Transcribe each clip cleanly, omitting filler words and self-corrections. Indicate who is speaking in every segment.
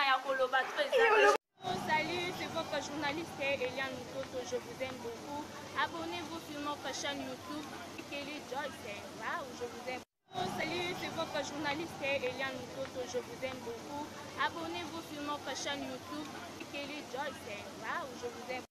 Speaker 1: Salut, c'est votre journaliste Nzoto, je vous aime beaucoup. Abonnez-vous sur notre chaîne YouTube KELLY JOYCE TV, où je vous aime. Salut, c'est votre journaliste Nzoto, je vous aime beaucoup. Abonnez-vous sur notre chaîne YouTube KELLY JOYCE TV, où je vous aime.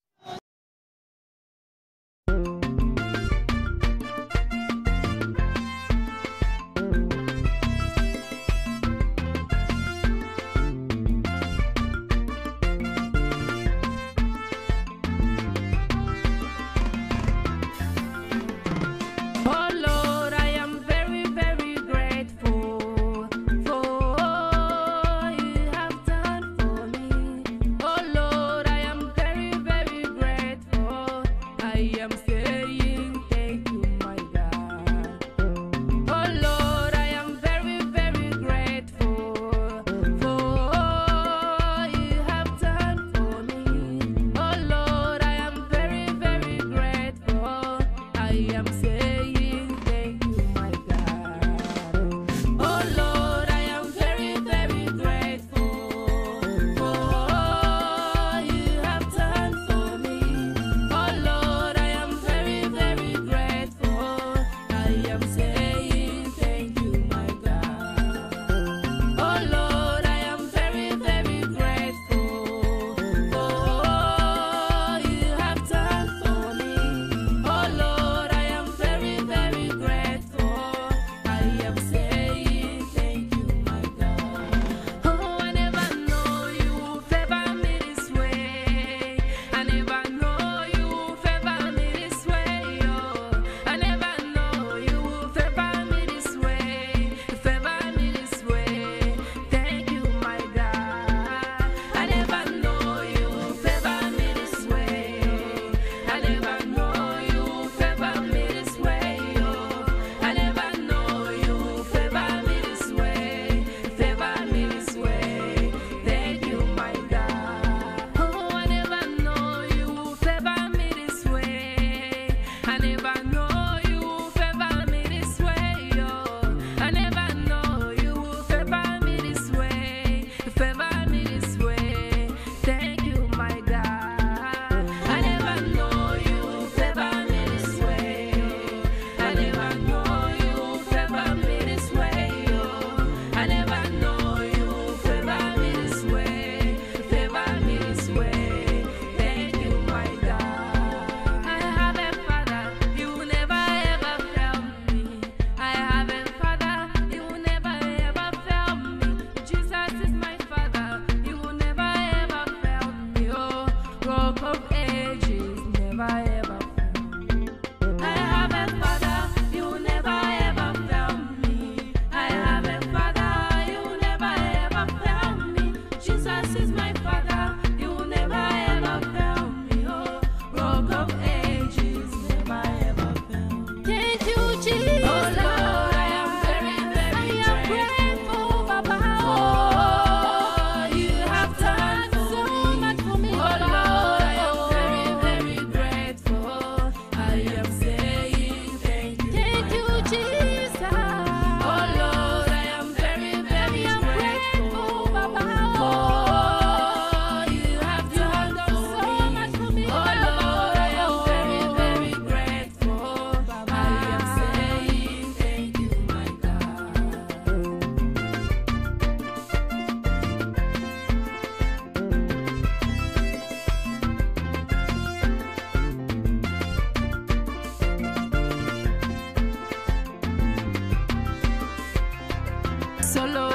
Speaker 2: Sala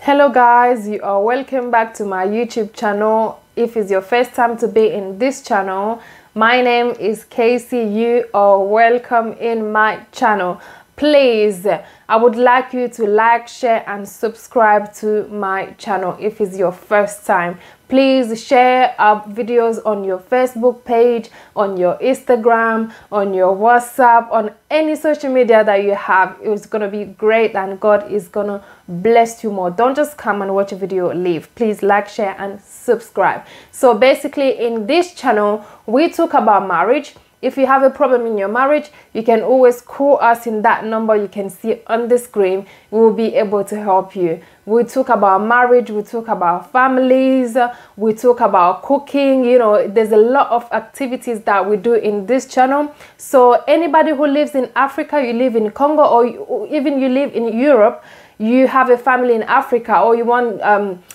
Speaker 2: Hello guys, you are welcome back to my YouTube channel. If it's your first time to be in this channel, my name is Kisi. You are welcome in my channel. Please, I would like you to like, share and subscribe to my channel if it's your first time. Please share up videos on your Facebook page, on your Instagram, on your WhatsApp, on any social media that you have. It's going to be great and God is going to bless you more. Don't just come and watch a video, leave. Please like, share and subscribe. So basically in this channel, we talk about marriage. If you have a problem in your marriage, you can always call us in that number you can see on the screen. We will be able to help you. We talk about marriage, we talk about families, we talk about cooking. You know, there's a lot of activities that we do in this channel. So anybody who lives in Africa, you live in Congo, or even you live in Europe, you have a family in Africa, or you want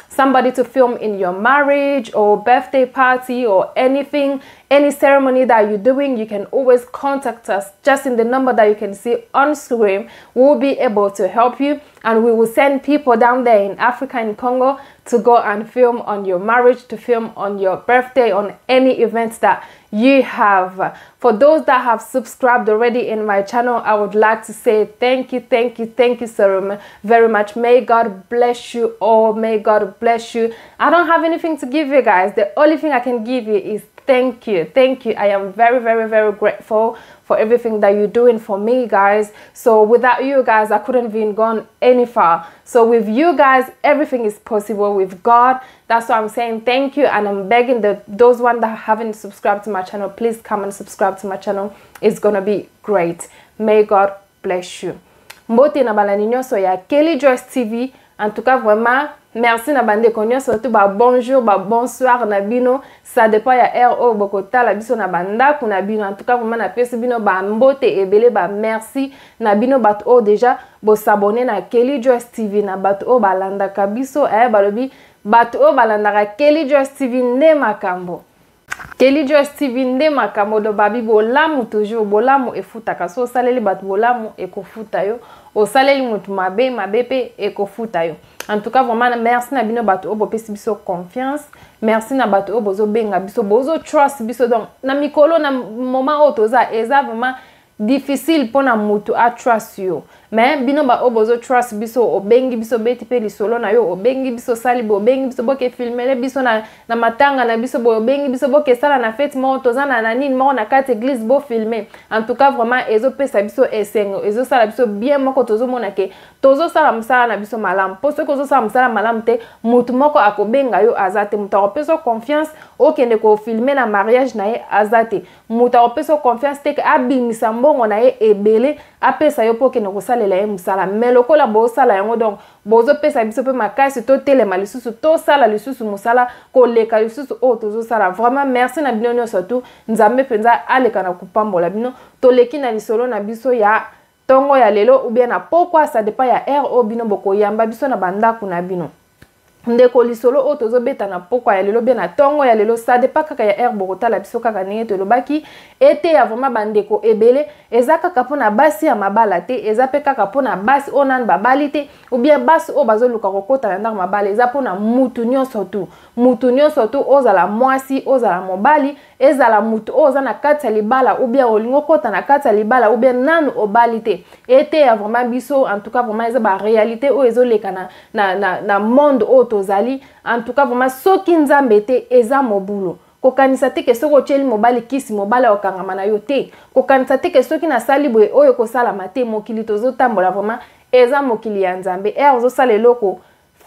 Speaker 2: somebody to film in your marriage or birthday party or anything, any ceremony that you're doing, you can always contact us just in the number that you can see on screen. We'll be able to help you, and we will send people down there in Africa, in Congo, to go and film on your marriage, to film on your birthday, on any events that you have. For those that have subscribed already in my channel, I would like to say thank you so very much. May God bless you all. May God bless you. I don't have anything to give you guys. The only thing I can give you is thank you. I am very grateful for everything that you're doing for me, guys. So without you guys, I couldn't have even gone any far. So with you guys, everything is possible with God. That's why I'm saying thank you, and I'm begging those ones that haven't subscribed to my channel, please come and subscribe to my channel. It's gonna be great. May God bless you. Mbote na balani nyonso ya Kelly Joyce TV. En tout cas, vraiment, merci na bande konyo, surtout ba bonjour, ba bonsoir na bino. Ça dépend ya RO bokota la biso na banda kuna bino. En tout cas, vraiment na pesi bino ba mbote ebele ba merci na bino bat o déjà bo s'abonner na Kelly Joyce TV na bat o balanda kabiso balobi bat o balanda ka Kelly Joyce TV nde makambo. Kelly Joyce TV nde makambo do babi bolamu toujours bolamu efutaka so saleli bat bolamu ekofuta yo. O saleli mutu mabe pe ekofuta yo. En tout cas, vraiment, merci na bino bato obo pesi biso confiance. Merci na bato obo zo benga biso bozo trust biso. Donc, na mikolo na moment otoza eza vraiment difficile pour na mutu a trust yo. Mais bino ba obo zo trust biso obengi biso beti pe lisolo na yo obengi biso sali bo obengi biso boke filmele biso na matanga na biso bo obengi biso boke sala na fête mo toza na nini mo na kati église bo filmer. En tout cas, vraiment ezo pesa biso esengo ezo sala biso bien moko tozo mona ke tozo sala msala na biso malam. Poso ko zo sala msala malam te mutu moko akobenga yo azate mutu akopeso confiance okende ko filmer na mariage na ye azate mutu akopeso confiance te ke abimisa mbongo na ye ebele apesa yo poke no sala la musala meloko la bo sala yango. Donc bozo pesa biso pe makasi to telema lisusu to sala lisusu musala ko leka lisusu o tozo sala. Vraiment merci na bino nyo surtout nzambe penza aleka na kupambola bino to leki na lisolo na biso ya tongo ya lelo ou bien na pokwa ça dépend ya RO bino boko yamba biso na banda kuna bino. Ndeko lisolo o tozo beta na pokwa ya lelo bien na tongo ya lelo ça dépend kaka ya bokota la biso kaka nenge to lobaki ete ya vraiment bandeko ebele eza kaka pona basi ya mabala te eza pe kaka pona basi onan babali te ou bien basi o bazo luka kokota na ndako mabala eza pona mutu nyonso tu ozala mwasi ozala mobali ezala mutu oza na kati ya libala ou bien olingo kota na kati ya libala ou bien nanu obali te ete ya vraiment biso. En tout cas, vraiment eza ba réalité o ezo leka na monde o tozali. En tout cas, vraiment soki nzambe te eza mobulo kokanisa te ke soko cheli mobali kisi mobali okangama na yo te kokanisa te ke soki na sali boye oyo kosala mate mokili tozo tambola vraiment eza mokili ya nzambe ozo sala eloko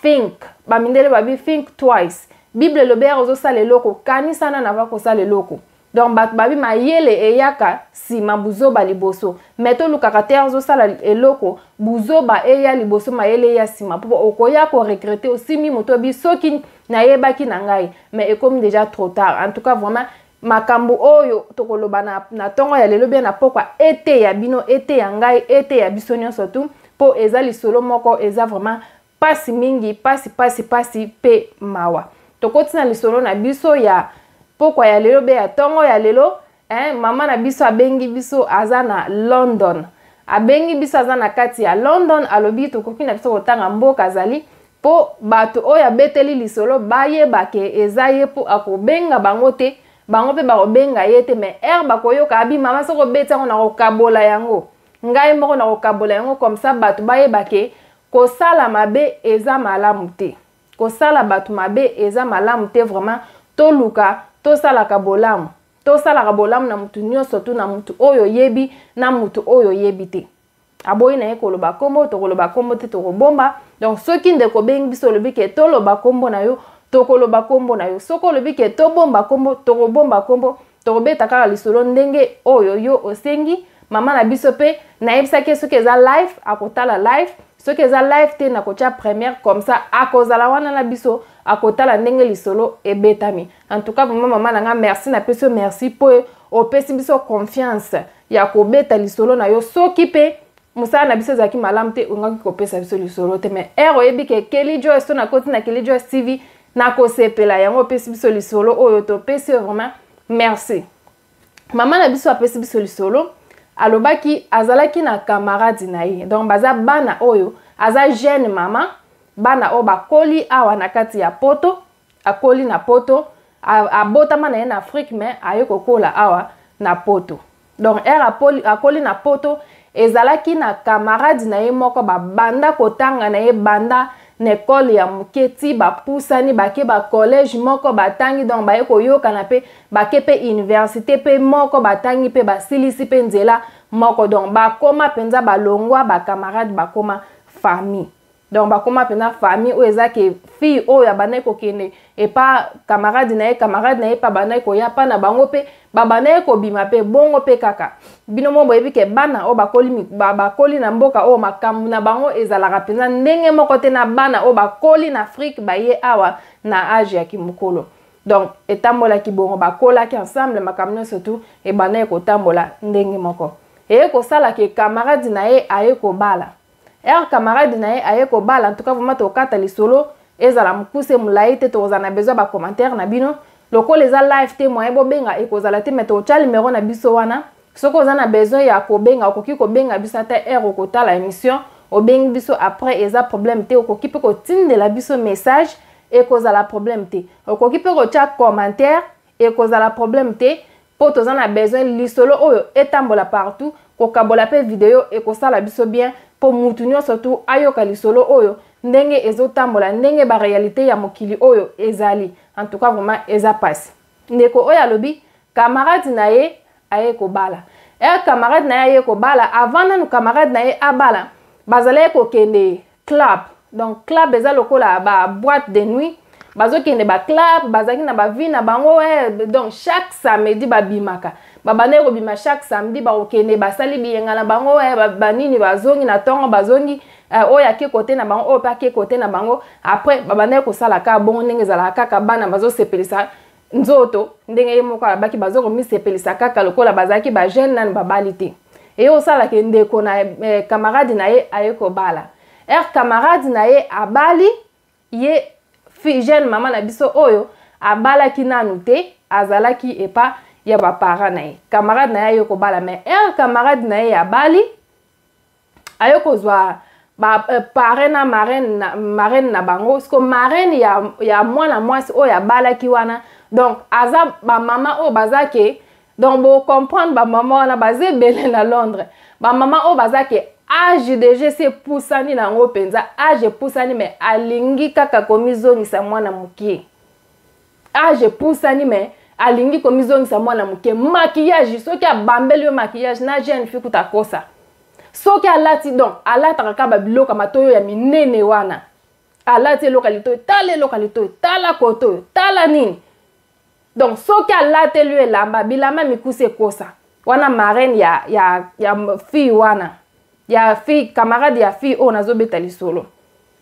Speaker 2: think bamindele babi think twice. Bible lobe ozo sala eloko kanisa na va kosala eloko. Donc babi mayele eyaka sima buzoba liboso meto lukaka te ozo sala eloko buzoba eya liboso mayele ya sima po okoya ko regretter aussi mi moto bi soki na yebaki na ngai mais comme déjà trop tard. En tout cas, vraiment makambo oyo tokoloba na tongo ya lelo bien na pokwa ete ya bino ete ya ngai ete ya biso nyonso tu po eza lisolo moko eza vraiment pasi mingi pasi pe mawa. Tokotina lisolo na biso ya pokwa ya lelo be ya tongo ya lelo mama na biso abengi biso aza na London. Abengi biso aza na kati ya London alobi tokoki na biso kotanga mboka azali po bato oya beteli lisolo baye bake ezaye po akobenga bango te bango pe bakobenga yete mais bakoyoka abi mama soko beta na kokabola yango ngai moko na kokabola yango comme ça bato baye bake kosala mabe eza malamu te kosala bato mabe eza malamu te vraiment toluka tosalaka bolamu na mutu nyonso tu na mutu oyo yebi na mutu oyo yebi te aboyi na ye koloba kombo tokoloba kombo te tokobomba donc soki ndeko bengi biso lobi ke toloba kombo na yo tokoloba kombo na yo soko lobi ke tobomba kombo tokobomba kombo tokobeta kaka lisolo ndenge oyo yo osengi mama na biso pe nayebisaki soki eza live akotala live soki eza live te nakotia première comme ça akozala wana na biso akotala ndenge lisolo ebetami en tout cas vraiment mama nanga merci na peso merci po opesi biso confiance ya kobeta lisolo na yo soki pe musala na biso ezaki malamu te ongaki kopesa biso lisolo te mais oyebi ke Kelly Joyce na koti na Kelly Joyce TV na kosepela yango opesi biso lisolo oyo topesi vraiment merci mama na biso apesi biso lisolo alobaki azalaki na camarade na ye donc baza bana oyo aza jeune mama bana o bakoli awa na kati ya poto akoli na poto abotama na ye na Afrique mais aye kokola awa na poto donc akoli na poto ezalaki na camarade na ye moko banda kotanga na ye banda na école ya muketi bapusani bake ba collège moko batangi donc baye koyokana pe bake pe université pe moko batangi pe basilisi pe nzela moko donc bakoma penza balongwa ba camarade bakoma famille donc bakoma penza famille o ezake fille o ya bana kokende et pas camarade na ye pa bana koya pa na bango pe babana kobima pe bongo pe kaka bino mo boyebi ke bana o bakoli na mboka o makambu na bango ezalaka penza ndenge moko te na bana o bakoli na Afrique baye awa na age ya kimukolo donc etambola ki bongo bakola ki ensemble makambu surtout e bana kotambola ndenge moko e ko sala ke camarade na ye aye ko bala camarade na ye aye ko bala en tout cas vraiment to kata lisolo ezala mukuse mulaite to ozana besoin ba commentaire na bino loko les live te moye bobenga ekozala te meto cha numéro na biso wana soko ozana besoin ya kobenga okoki kobenga biso ata okotala émission obengi biso après eza problème te okoki pe kotindela biso message ekozala problème te okoki pe kocha commentaire ekozala problème te po tozana besoin lisolo oyo etambola partout kokabola pe vidéo ekosala biso bien po mutu nyonso tu ayoka lisolo oyo ndenge ezotambola ndenge ba réalité ya mokili oyo ezali en tout cas vraiment eza passe ndeko oyo alobi camarade na ye aye kobala camarade na ye aye kobala avant nanu camarade na ye abala bazala kokende club donc club eza lokola ba boîte de nuit bazokende ba club bazaki na ba vie na bango donc chaque samedi babimaka babane kobima chaque samedi bakokende basali biyenga na bango banini bazongi na tongo bazongi oya ke kote na bango o pa ke kote na bango après babane kosala ka bongo ndenge ezala kaka bana bazosepelisa nzoto ndenge ye moko abaki bazokomisepelisa kaka lokola bazaki ba jeune nanu babali te e osala ke ndeko na camarade na ye aye kobala camarade na ye abali ye fi jeune mama na biso oyo abalaki nanu te azalaki epa ya ba parents na ye camarade na ye aye kobala mais camarade na ye abali aye kozwa ba parrain na marraine na bango sko marraine ya mwana mwasi oyo abalaki wana donc aza ba mama o bazake donc bo comprendre ba mama wana baze belé na Londres ba mama o bazake age déjà se pusani na ngo penza age pusani mais alingi kaka komizongisa mwana mukie age pusani mais alingi komizongisa mwana mukie maquillage soki abambeli yo maquillage na jeune fille kutakosa soki alati donc alata kaka biloko matoyo ya minene wana alati lokalito tala koto tala nini donc soki alate lui elamba bilamba mikuse kosa wana marraine ya fille wana ya fille camarade ya fille o nazobeta lisolo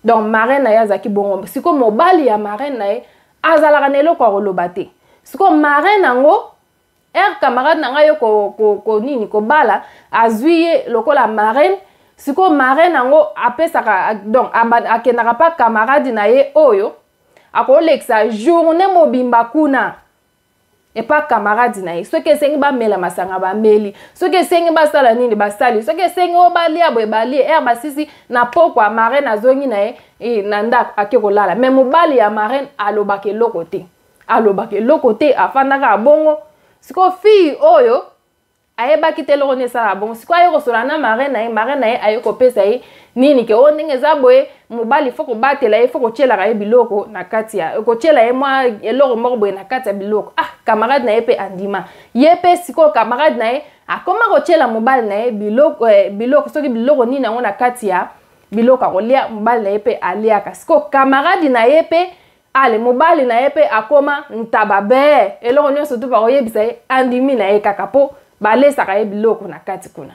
Speaker 2: donc marraine na ya zaki bongo siko mobali ya marraine na ye azalaka na eloko akoloba te siko marraine nango camarade na nga yo ko nini ko bala azuye lokola marraine siko marraine nango apesaka donc akendaka pa camarade na ye oyo akolekisa journée mobimba kuna et pas camarade na ye. Ce que sengi ba mela masanga ba meli. Ce que sengi ba sala nini ba sali. Ce que sengi o bali abo bali ba sisi na pokwa marraine azongi na ye e nanda akekolala. Mais mobali ya marraine alobake lokote. Alobake lokote afandaka abongo. Siko fille oyo ayeba kitelo ne sala bongo. Siko ayo solana marraine na ye ayo kopesa ye nini ke o ndenge za boye mobali foko batela ye foko chela ka ye biloko na kati ya ko chela ye mwa eloko moko boye na kati ya biloko. Ah camarade na ye pe andima ye pe siko camarade na ye akoma ko chela mobali na ye biloko soki biloko nini na kati ya biloko kolia mobali na ye pe alia ka siko camarade na ye pe ale mobali na ye pe akoma ntababe eloko nyonso tu ba oyebisa ye andimi na ye kaka po balesa ka ye biloko na kati kuna.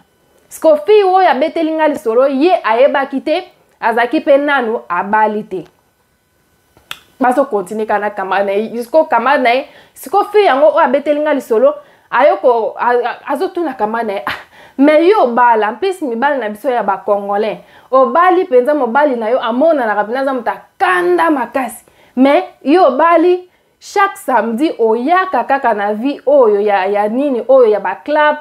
Speaker 2: Siko fi wo ya betelinga lisolo ye ayeba kite azaki pe nanu abali te. Baso continue kana kamana jusqu'au kamana siko fi yango o abetelinga lisolo ayoko azotuna kamana mais yo bala en plus mi bala na biso ya ba congolais o bali penza mobali na yo amona na kapinaza mutakanda makasi mais yo bali chaque samedi oyaka kaka na vie oyo ya nini oyo ya ba club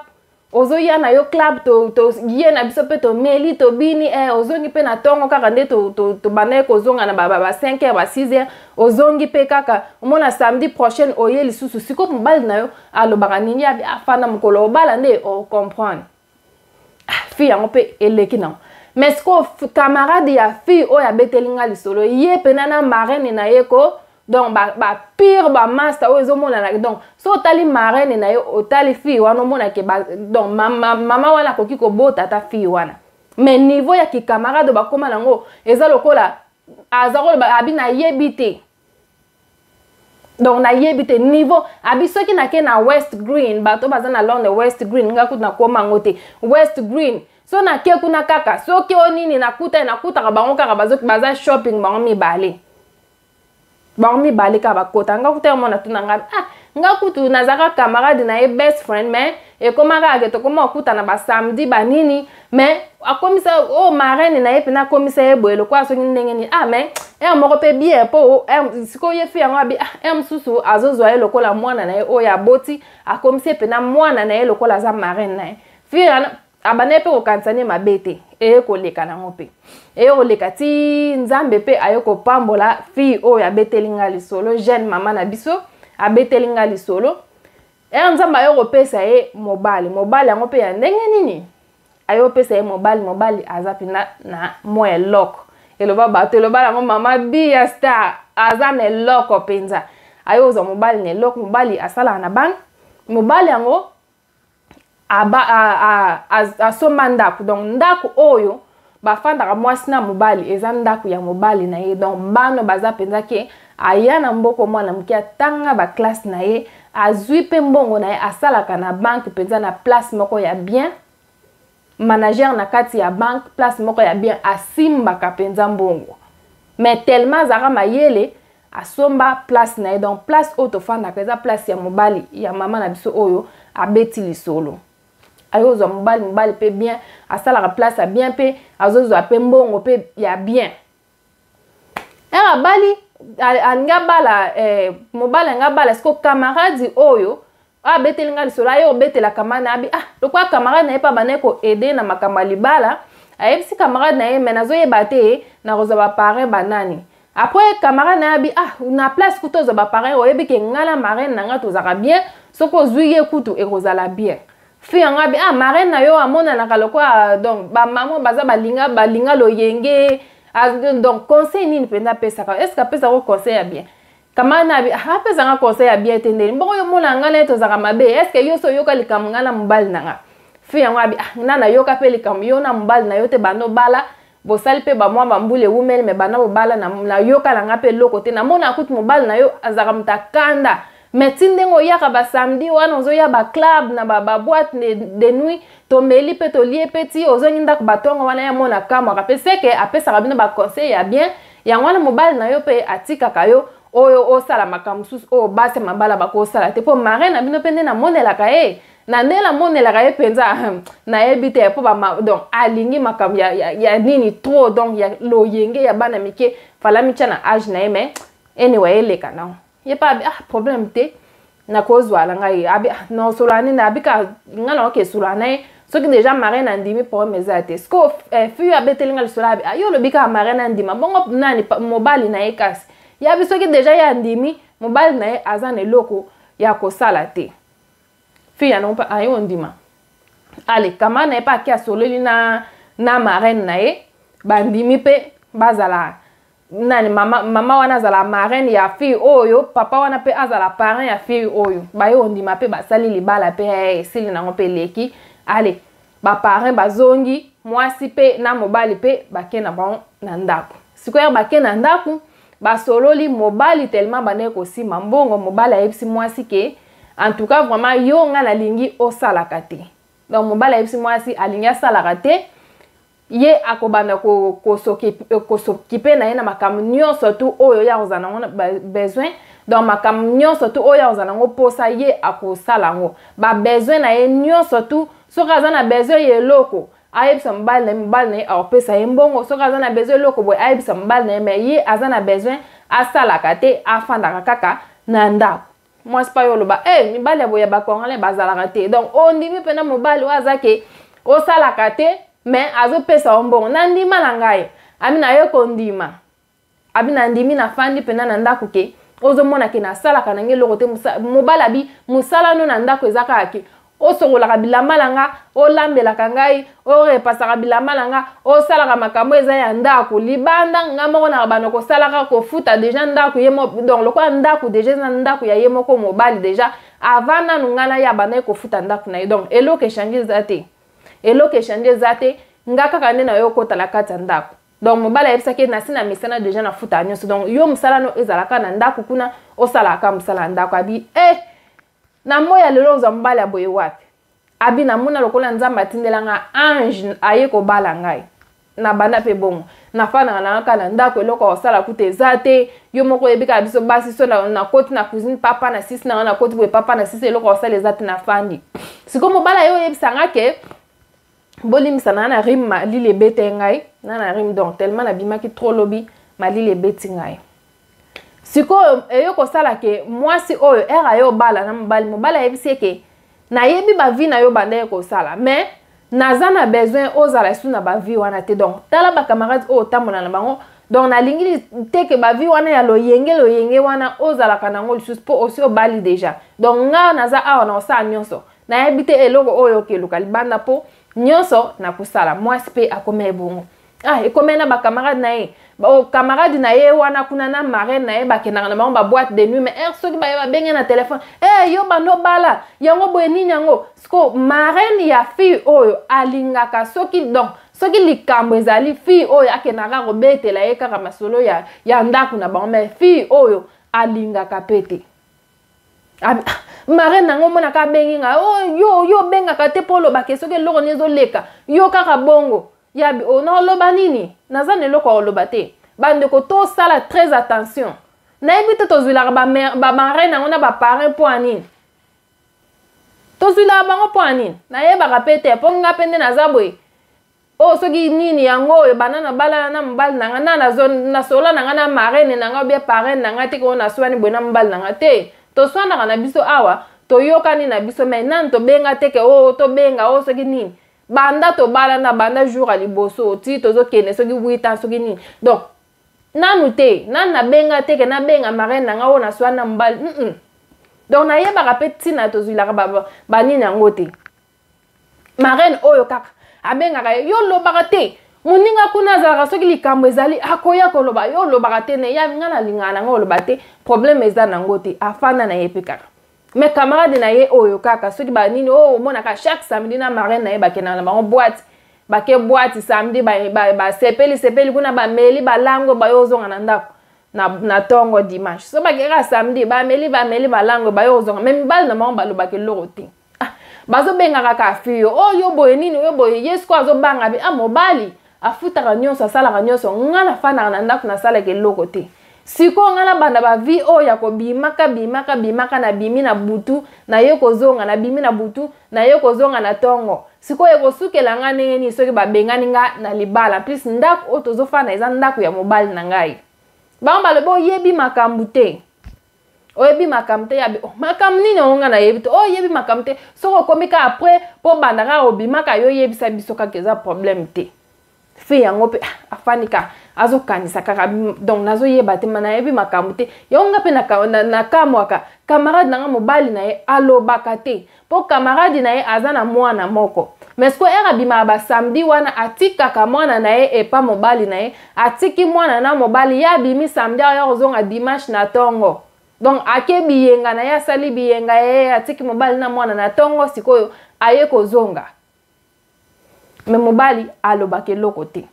Speaker 2: ozo ya na yo club to ye na biso pe to meli to bini ozongi pe na tongo kaka nde to banaye kozonga na ba 5h ba 6h ozongi pe kaka omona samedi prochain oye lisusu siko mobali na yo alobaka nini ya afana mukolo obala nde o comprendre fille yango pe eleki na mais siko camarade ya fille oya betelinga lisolo ye pe nana marraine na ye ko donc ba pire ba master ozo mona na donc so tali marraine na yo otali fille wana mona ke ba donc mama wana koki ko bota ta fille wana mais niveau ya ki camarade ba koma nango eza lokola azaro ba abina yebite donc na yebite niveau abi soki na ke na West Green ba to bazana along the West Green nga kuta koma ngote West Green so na ke kuna kaka soki onini nakuta ka bango kaka bazoki baza shopping bango mibale Barmi balika bakota nga kuta mona tunanga nga kutu nazaka camarade na ye best friend mais e komaka ageto koma kuta na ba samedi ba nini mais akomisa o marraine na ye pena komisa ye boelo kwa so ndenge ni mais moko pe bien po siko ye fi yango abi msusu azozwa ye lokola mwana na ye o ya boti akomisa pena mwana na ye lokola za marraine na ye fi abane pe okansane mabete koleka na ngope koleka ti nzambe pe ayoko pambola fi o ya betelinga lisolo jeune mama na biso abetelinga lisolo nzambe ayoko pesa ye mobali yango pe ya ndenge nini ayoko pesa ye mobali azapi na moye loko eloba bato eloba yango mama bi ya star aza ne loko penza ayoza mobali ne loko mobali asala na bank mobali yango asomba ndaku donc ndaku oyo bafandaka mwasi na mobali eza ndaku ya mobali na ye donc bano baza penza ke aya na mboko mwana muke atanga ba classe na ye azwi pe mbongo na ye asalaka na banque penza na place moko ya bien manager na kati ya banque place moko ya bien asimbaka penza mbongo mais tellement zaka mayele asomba place na ye donc place oyo tofandaka eza place ya mobali ya mama na biso oyo abeti lisolo ayozwa mobali pe bien asalaka place a bien pe azozwa pe mbongo pe ya bien bali anga bala mobali anga bala siko camarade oyo abetelinga lisolo ayo betela kamana abi lokwa camarade na ye pa baneko aider na makamba libala ayebisi camarade na ye mais nazoyeba te na kozwa parrain banani après camarade na abi na place kuto zo ba parrain oyebi ke ngala marraine nanga tozaka bien soko zwiye kutu ekozala bien fi yanga bi marraine na yo amona na kalokwa donc ba maman baza balinga loyenge donc conseil nini penda pesa ka est-ce que pesa ko conseil ya bien kama na bi pesa nga conseil ya bien tendeli mboko yo mona ngala to zaka mabe est-ce que yo so yoka likam ngala mobali nanga fi yanga bi nana yoka pe likam yo na mobali na yo te bano bala bosali pe ba mwa bambule wumel me bana bala na yoka na nga pe loko te na mona akuti mobali na yo azaka mtakanda mais tindengo yaka ba samedi wana ozoya ba club na ba boîte de nuit to meli pe to lie petit ozongi ndako batongo wana ya mona kama ka pe seke apesa ka bino ba conseil ya bien ya wana mobali na yo pe atika kayo oyo osala makamsusu o base mabala bako sala te po marraine na bino pende na monela ka na ndela monela ka penza na ebite po ba donc alingi makam ya nini trop donc ya loyenge ya bana mike fala micha na age na mais anyway eleka na ye pa problème te na kozwa la ngai abi no solani na bika ngana ke solani soki déjà marraine andimi pour mezate sko fu abetelinga le solabi ayo lo bika marraine andima bongo nani mobali na ekasi ya biso ki déjà ya andimi mobali na azana eloko ya kosala te fu ya non pa ayo ndima ale kama na pa ki asoleli na marraine na e bandimi pe bazala nani mama wana azala marraine ya fille oyo papa wana pe azala parent ya fille oyo bayo ndima pe basali libala pe sili nango pe leki ale ba parent bazongi mwasi pe na mobali pe bakena bon na ndako sikoyo bakena ndako basololi mobali tellement bane kosi mambongo mobali ayebisi mwasi ke en tout cas vraiment yo nga na lingi osalaka te donc mobali ayebisi mwasi alingi asalaka te ye akobanda kosokipe na ye na makambo nyonso tu oyo ya kozala nango besoin donc makambo nyonso tu oyo ya kozala nango posa ye akosala ngo ba besoin na ye nyonso tu soki aza na besoin ye eloko ayebisa mobali na ye akopesa ye mbongo soki aza na besoin eloko boye ayebisa mobali na ye me ye aza na besoin asalaka te afandaka kaka na ndako mwasi pa yo oloba mibali ya boye bakongole bazalaka te donc ondimi mpena mobali oyo aza ke osalaka te mais azopesa mbongo na ndima na ngai abi na ye kondima abi na ndimi na fandi pena na ndako ke ozomona ke nasalaka nange eloko te mobali abi mosala no na ndako eza kaka ke osongolaka bilamba na nga olambelaka ngai orepasaka bilamba na nga osalaka makambo eza ya ndako libanda nga moko na bana kosalaka kofuta deja ndako ye donc lokola ndako deja eza ndako ya ye moko mobali deja avant nanu nga na ya bana kofuta ndako na ye donc eloko echange eza te eloko echange eza te nga kaka nde na yo okotala kati ya ndako donc mobali ayebisaki nasi na misana deja na futa nyonso donc yo mosala no ezalaka na ndako kuna osalaka mosala ya ndako abi na moya lelo ozwa mobali aboye wapi abi namona lokola nzambe atindelanga ange aye kobala ngai na banda pe bongo nafanaka na kaka na ndako eloko osala kuta eza te yo moko oyebika biso basi so na koti na cuisine papa na sisi na koti boye papa na sisi eloko osala eza te na fandi siko mobali aye oyebisanga ke bolimisa na rime malili ebete ngai na rime donc tellement nabimaki trop lobi malili ebeti ngai sikoyo eyo kosala ke mwasi oyo era yo bala na mobali ayebisi ke nayebi bavi na yo banda ye kosala mais naza na besoin ozala esu na bavi wana te donc tala bakamarade oyo otambola na bango donc nalingi te ke bavi wana ya loyenge wana ozalaka nango lisusu mpo osi obali deja donc nga naza awa na osala nyonso nayebi te eloko oyo okeluka libanda mpo nyonso na kusala mwasi pe akoma ebongo ekomena bakamarade na ye camarade na ye wana kuna na marraine na ye bakendaka na bango ba boîte de nuit mais soki baye babenge na telefone yo bando bala yango boye nini yango siko marraine ya fille oyo alingaka soki donc soki likambo ezali fille oyo akendaka kobetela ye kaka masolo ya ndako na bango mais fille oyo alingaka pete marraine nango monaka abengi nga yo bengaka te mpo olobaka soki eloko nezoleka yo kaka bongo yabi na oloba nini naza na eloko oloba te bandeko tosala très attention nayebi te tozwilaka bamarraine nango na baparent mpo anini tozwilaka bango mpo anini nayebaka pe te mpo nga mpe nde naza boye soki nini yango oyo bana na bala na mobali nanga nasola nanga na marraine nanga obie parent nanga te ko naswani boye na mobali nanga te toswanaka na biso awa toyokani na biso mai nani tobenga te ke tobenga soki nini banda tobala na banda jour aliboso ti tozokende soki 8 ans soki nini donc nanu te nani nabenga te ke nabenga marraine nanga oyo naswani na mobali donc nayebaka mpe ntina tozwilaka banini yango te marraine oyo kaka abengaka yo lobaka te moninga kuna azalaka soki likambo ezali akoya koloba yo lobaka te ne ya nga nalingaka nango oloba te problème eza nango te afanda na ye mpe kaka mais camarade na ye oyo kaka soki banini omonaka chaque samedi na marraine na ye bakendaka na bango boîte bake boîte samedi basepeli kuna bameli balango bayo ozonga na ndako na tongo dimanche so bakeka samedi bameli balango bayo ozonga mais mibali na bango balobaka eloko te bazobengaka ka fiyo yo boye nini yo boye yesko azobanga be mobali afutaka nyonso asalaka nyonso nga nafandaka na ndako nasalaka eloko te siko nga na banda bavi oyo ya kobimaka na bimi na butu na ye kozonga na bimi na butu na ye kozonga na tongo siko ekosukela nga ndenge nini soki babengani nga na libala plus ndako oyo tozofanda eza ndako ya mobali na ngai bango balobi oyebi makambo te oyebi makamte yabi makam nini onga na yebi to yebi makamte soko komika après po bandaka obimaka yo yebisa biso kaka eza problème te fi yango pe afanika azokanisa kaka donc nazo yeba te mana yebi makamte yonga pe na kamwaka camarade nanga mobali na ye alobaka te po camarade na ye azana mwana moko mais ko era bima ba samedi wana atikaka mwana na ye epa mobali na ye atiki mwana na mobali ya bimi samedi ya kozonga dimanche na tongo donc ake biyenga na ya sali biyenga ye atiki mobali na mwana na tongo sikoyo aye kozonga mais mobali alobaka eloko te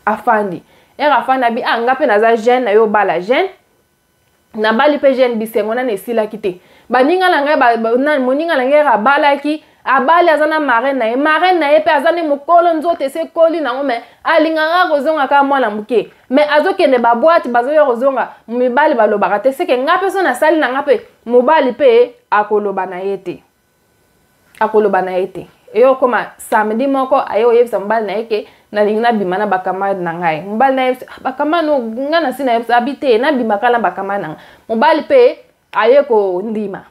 Speaker 2: afandi era afandi abi anga pe naza jeune na yo bala jeune na bali pe jeune bisengo na nesila kite baninga na ngai moninga na ngai balaki abali azana marraine na ye pe azana mokolo nzoto se koli na ngome alinganga kozonga ka mwana muke mais azokende ba boîte bazoyo kozonga mibali balobaka te seke ngape so na sali na ngape mobali pe akoloba na yete eyo koma samedi moko ayo yebisa mobali na yeke na lingina bimana bakamade na ngai mobali na yebisa bakamano ngana sina yebisa abite na bimakala bakamana na mobali pe ayeko ndima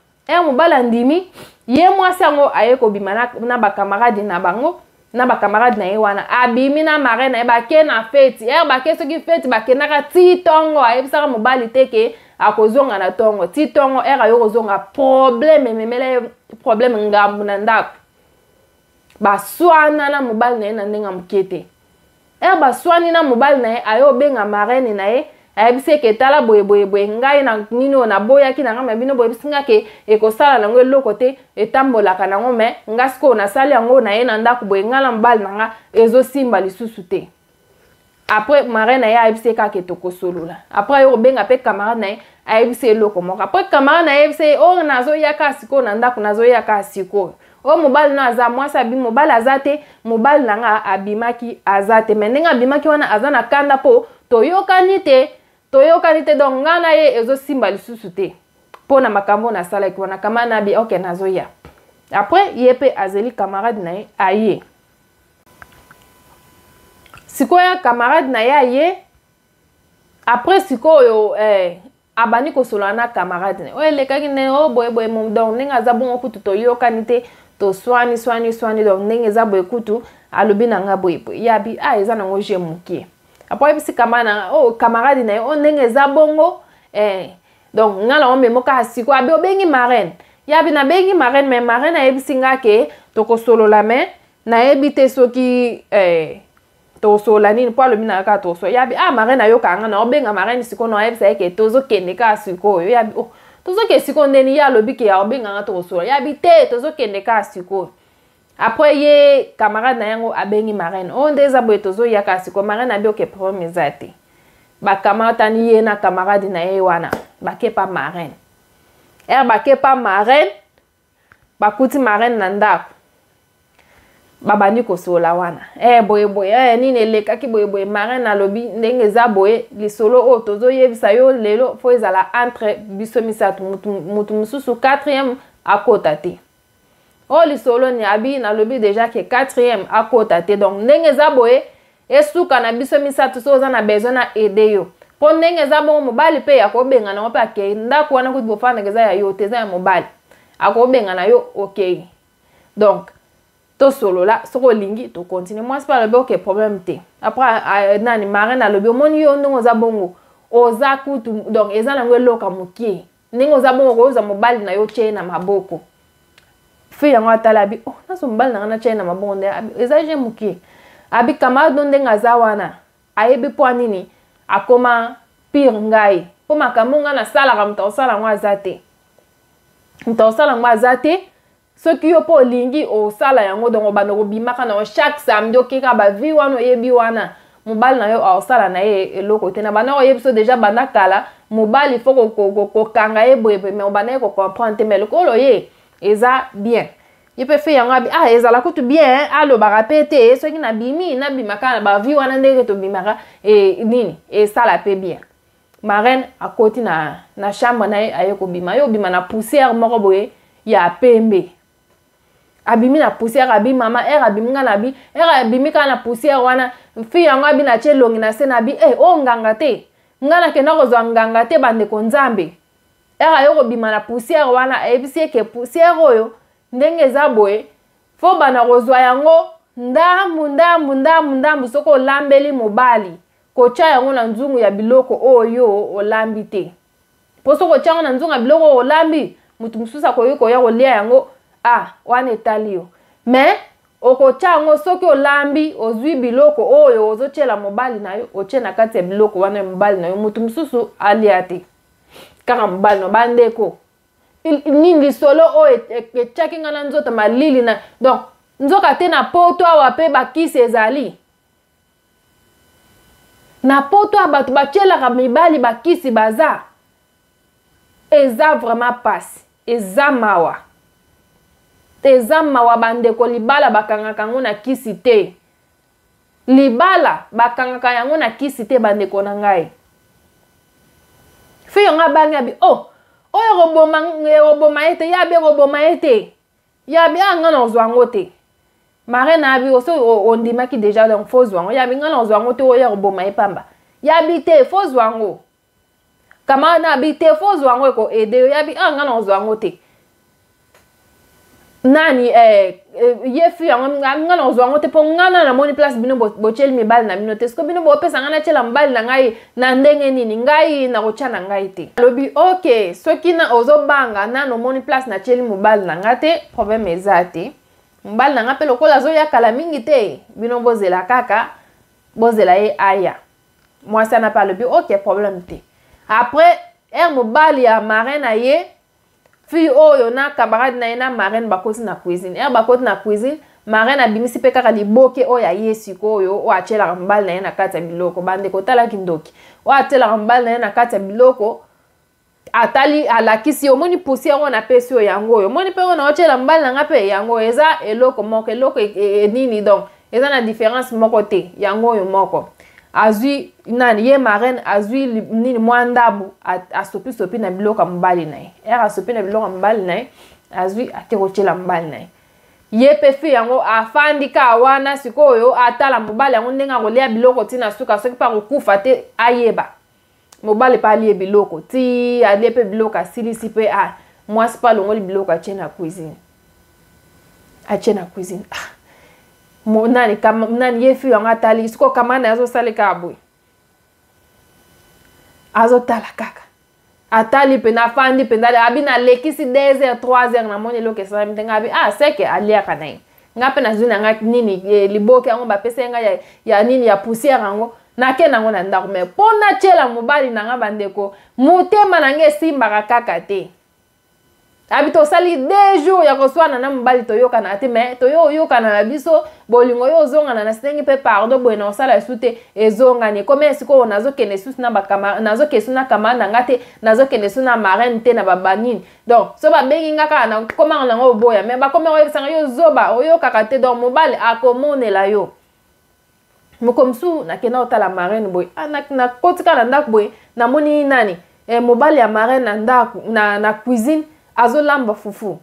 Speaker 2: mobali ndimi ye mwasi yango ayeko bima na bakamarade na bango na bakamarade na ye wana abimi na mare na ye bake na feti bake soki feti bakenaka ti tongo ayebisaka mobali teke akozonga na tongo ti tongo ayo kozonga problème memele problème ngambu na ndako baswana na mobali na ye na ndenga mukete baswani na mobali na ye ayo benga marraine na ye ayebisi ke tala boye ngai na nino na boyaki na ngama bino boye bisinga ke ekosala nango eloko te etambolaka nango me nga siko na sali yango na ye na ndako boye ngala mobali nanga ezosimba lisusu te après marraine na ye ayebisi kaka tokosolola après ayo benga pe camarade na ye ayebisi eloko moko après camarade na ye ayebisi nazoyaka siko na ndako nazoyaka siko mobali na aza mwasi abi mobali azate mobali nanga abimaki azate mais ndenge abimaki wana aza na kanda po toyokani te donc ngana ye ezosimba lisusu te pona makambo na sala ki wana kama na bi okay nazoya après ye pe azeli camarade na ye aye sikoya camarade na ye aye après sikoyo abani kosola na camarade na lekaki ne boye mom donc ninga za bongo kutu toyokani te to swani donc ndenge za boye kutu alobi na nga boye yabi eza nango je mukie après bisi kamana camarade na yo ndenge za bongo donc ngala o memoka asiko abi obengi marraine yabi na bengi marraine mais marraine na yebisi nga ke tokosolola me na yebite soki tosola nini po alobi na ka toso yabi marraine na yo kanga na obenga marraine siko na yebisa ke tozo kende ka siko yabi tozo ke siko ndeni ya lobi ke ya obenga nga tosola yabi te tozo kende ka siko après ye camarade na yango abengi marraine ndeza boye tozo yaka siko marraine abi oke problème zate ba camarade ni ye na camarade na ye wana bakepa marraine bakepa marraine bakuti marraine na ndako babandi kosola wana boye nini elekaki boye marraine alobi ndenge za boye lisolo tozo yebisa yo lelo fo ezala entre biso misato mutu mususu 4e akota te lisolo ni abi na lobi déjà ke 4e akota te donc ndenge za boye esuka na biso misato so za na besoin na aider yo po ndenge za bongo mobali pe yakobenga na opa ke ndako wana kuti bofana ngeza ya yo teza ya mobali akobenga na yo okay donc to solo la soko lingi to continue moi c'est pas le ok problème te après nani marraine alobi omoni yo ndongo za bongo oza kutu donc eza na ngwe loka mukie ndenge za bongo ko za mobali na yo che na maboko fi yango atala abi naso mobali na che na maboko nde eza je mukie abi camarade ndenge za wana ayebi po nini akoma pire ngai po makambo nga na sala ka mtosala ngwa zate mtosala ngwa zate soki yo po lingi o sala yango dongo bano bimaka na chaque samedi okeka ba vi wana yebi wana mobali na yo o sala na ye eloko te na bana o yebiso déjà banda kala mobali faut ko kanga ye boye mais obana ko comprendre mais lokolo ye eza bien ye peut faire yango eza la kutu bien alo ba rapete soki na bimi na bimaka na ba vi wana ndenge to bimaka nini sala pe bien marraine akoti na chambre na ye ayeko bima yo bima na poussière moko boye ya pembe abimi na poussière abi mama abimi nga na bi abimi ka na poussière wana fi yango abi na chelongi na se na bi nganga te ngana kenda kozwa nganga te bande ko nzambe era yo kobima na poussière wana ebisi ke poussière oyo ndenge eza boye fo bana kozwa yango ndambu soko olambeli mobali kotia yango na nzungu ya biloko oyo olambi te po soko tia yango na nzungu ya biloko olambi mutu mosusu akoki koya kolia yango wana etali yo mais okotia yango soki olambi ozwi biloko oyo ozotiela mobali na yo otie na kati ya biloko wana ya mobali na yo mutu mosusu alia te kaka mobali na bandeko nini lisolo oyo etiaki nga na nzoto malili na donc nzoka te na poto awa pe bakisi ezali na poto awa bato batielaka mibali bakisi baza eza vraiment pasi eza mawa bandeko libala bakangaka yango na kisi te libala bakangaka yango na kisi te bandeko na ngai fiyo nga bangi abi oyo roboma ete yabi roboma ete yabi anga na ozwango te mare na abi oso ondimaki déjà donc fo zwango yabi nga na ozwango te oyo roboma epamba yabi te fo zwango kama na abi te fo zwango eko ede yabi anga na ozwango te nani ye fi yango nga na ozwango te po ngana na moni place bino bocheli mibali na bino te sko bino bopesa ngana chela mbali na ngai na ndenge nini ngai na kocha na ngai te lobi okay soki na ozobanga na no moni place na cheli mobali na ngate problème eza te mbali na ngape lokola zo ya kala mingi te bino bozela kaka bozela ye aya moi ça n'a pas lobi okay problème te après mobali ya marraine na ye fi oyo na camarade na ina marraine bakoti na cuisine bakoti na cuisine marraine abimisi pe kaka liboke oyo aye Sikoyo o achela mbali na ye na kati ya biloko bande kotala kindoki o achela mbali na ye na kati ya biloko atali alakisi omoni poussière na pesi oyo yango oyo omoni pe na ochela mbali na nga pe yango eza eloko moko eloko nini donc eza na différence moko te yango oyo moko azwi nani ye marraine azwi nini mwandabu asopi na biloko mbali na ye asopi na biloko mbali na ye azwi atekochela mbali na ye ye pe fi yango afandi ka wana Sikoyo atala mobali yango ndenge akolia biloko tina suka soki pa kokufa te ayeba mobali pa alie biloko ti alie pe biloko asilisi pe mwasi pa longoli biloko atie na cuisine nani ye fi yango atali siko kamana azosalika aboy azotala kaka atali pe na fandi pe ndali abi na lekisi 2h 3h na moni eloko esala mtenga abi seke aliaka na ye nga pe na zwi na nga nini liboke yango bapesa nga ya nini ya poussière yango nake nango na ndako me mpo natiela mobali na nga bandeko motema na nga esimbaka kaka te abi tosali 2 jours ya koswana na mobali toyokana te me toyokana na biso bolingo yo ozongana na sengi pe pardon boye na osala esu te ezongani kome sikoyo nazokende susu na bakamara nazokesu na kamara na nga te nazokende su na marraine te na babanini donc so babengi nga kaka na komanga nango boya me bakome oyebisanga yo zoba oyokaka te donc mobali akomonela yo mokomsu nakenda otala marraine boye nakotika na ndako boye namoni nani mobali ya marraine na ndako na cuisine azolamba fufu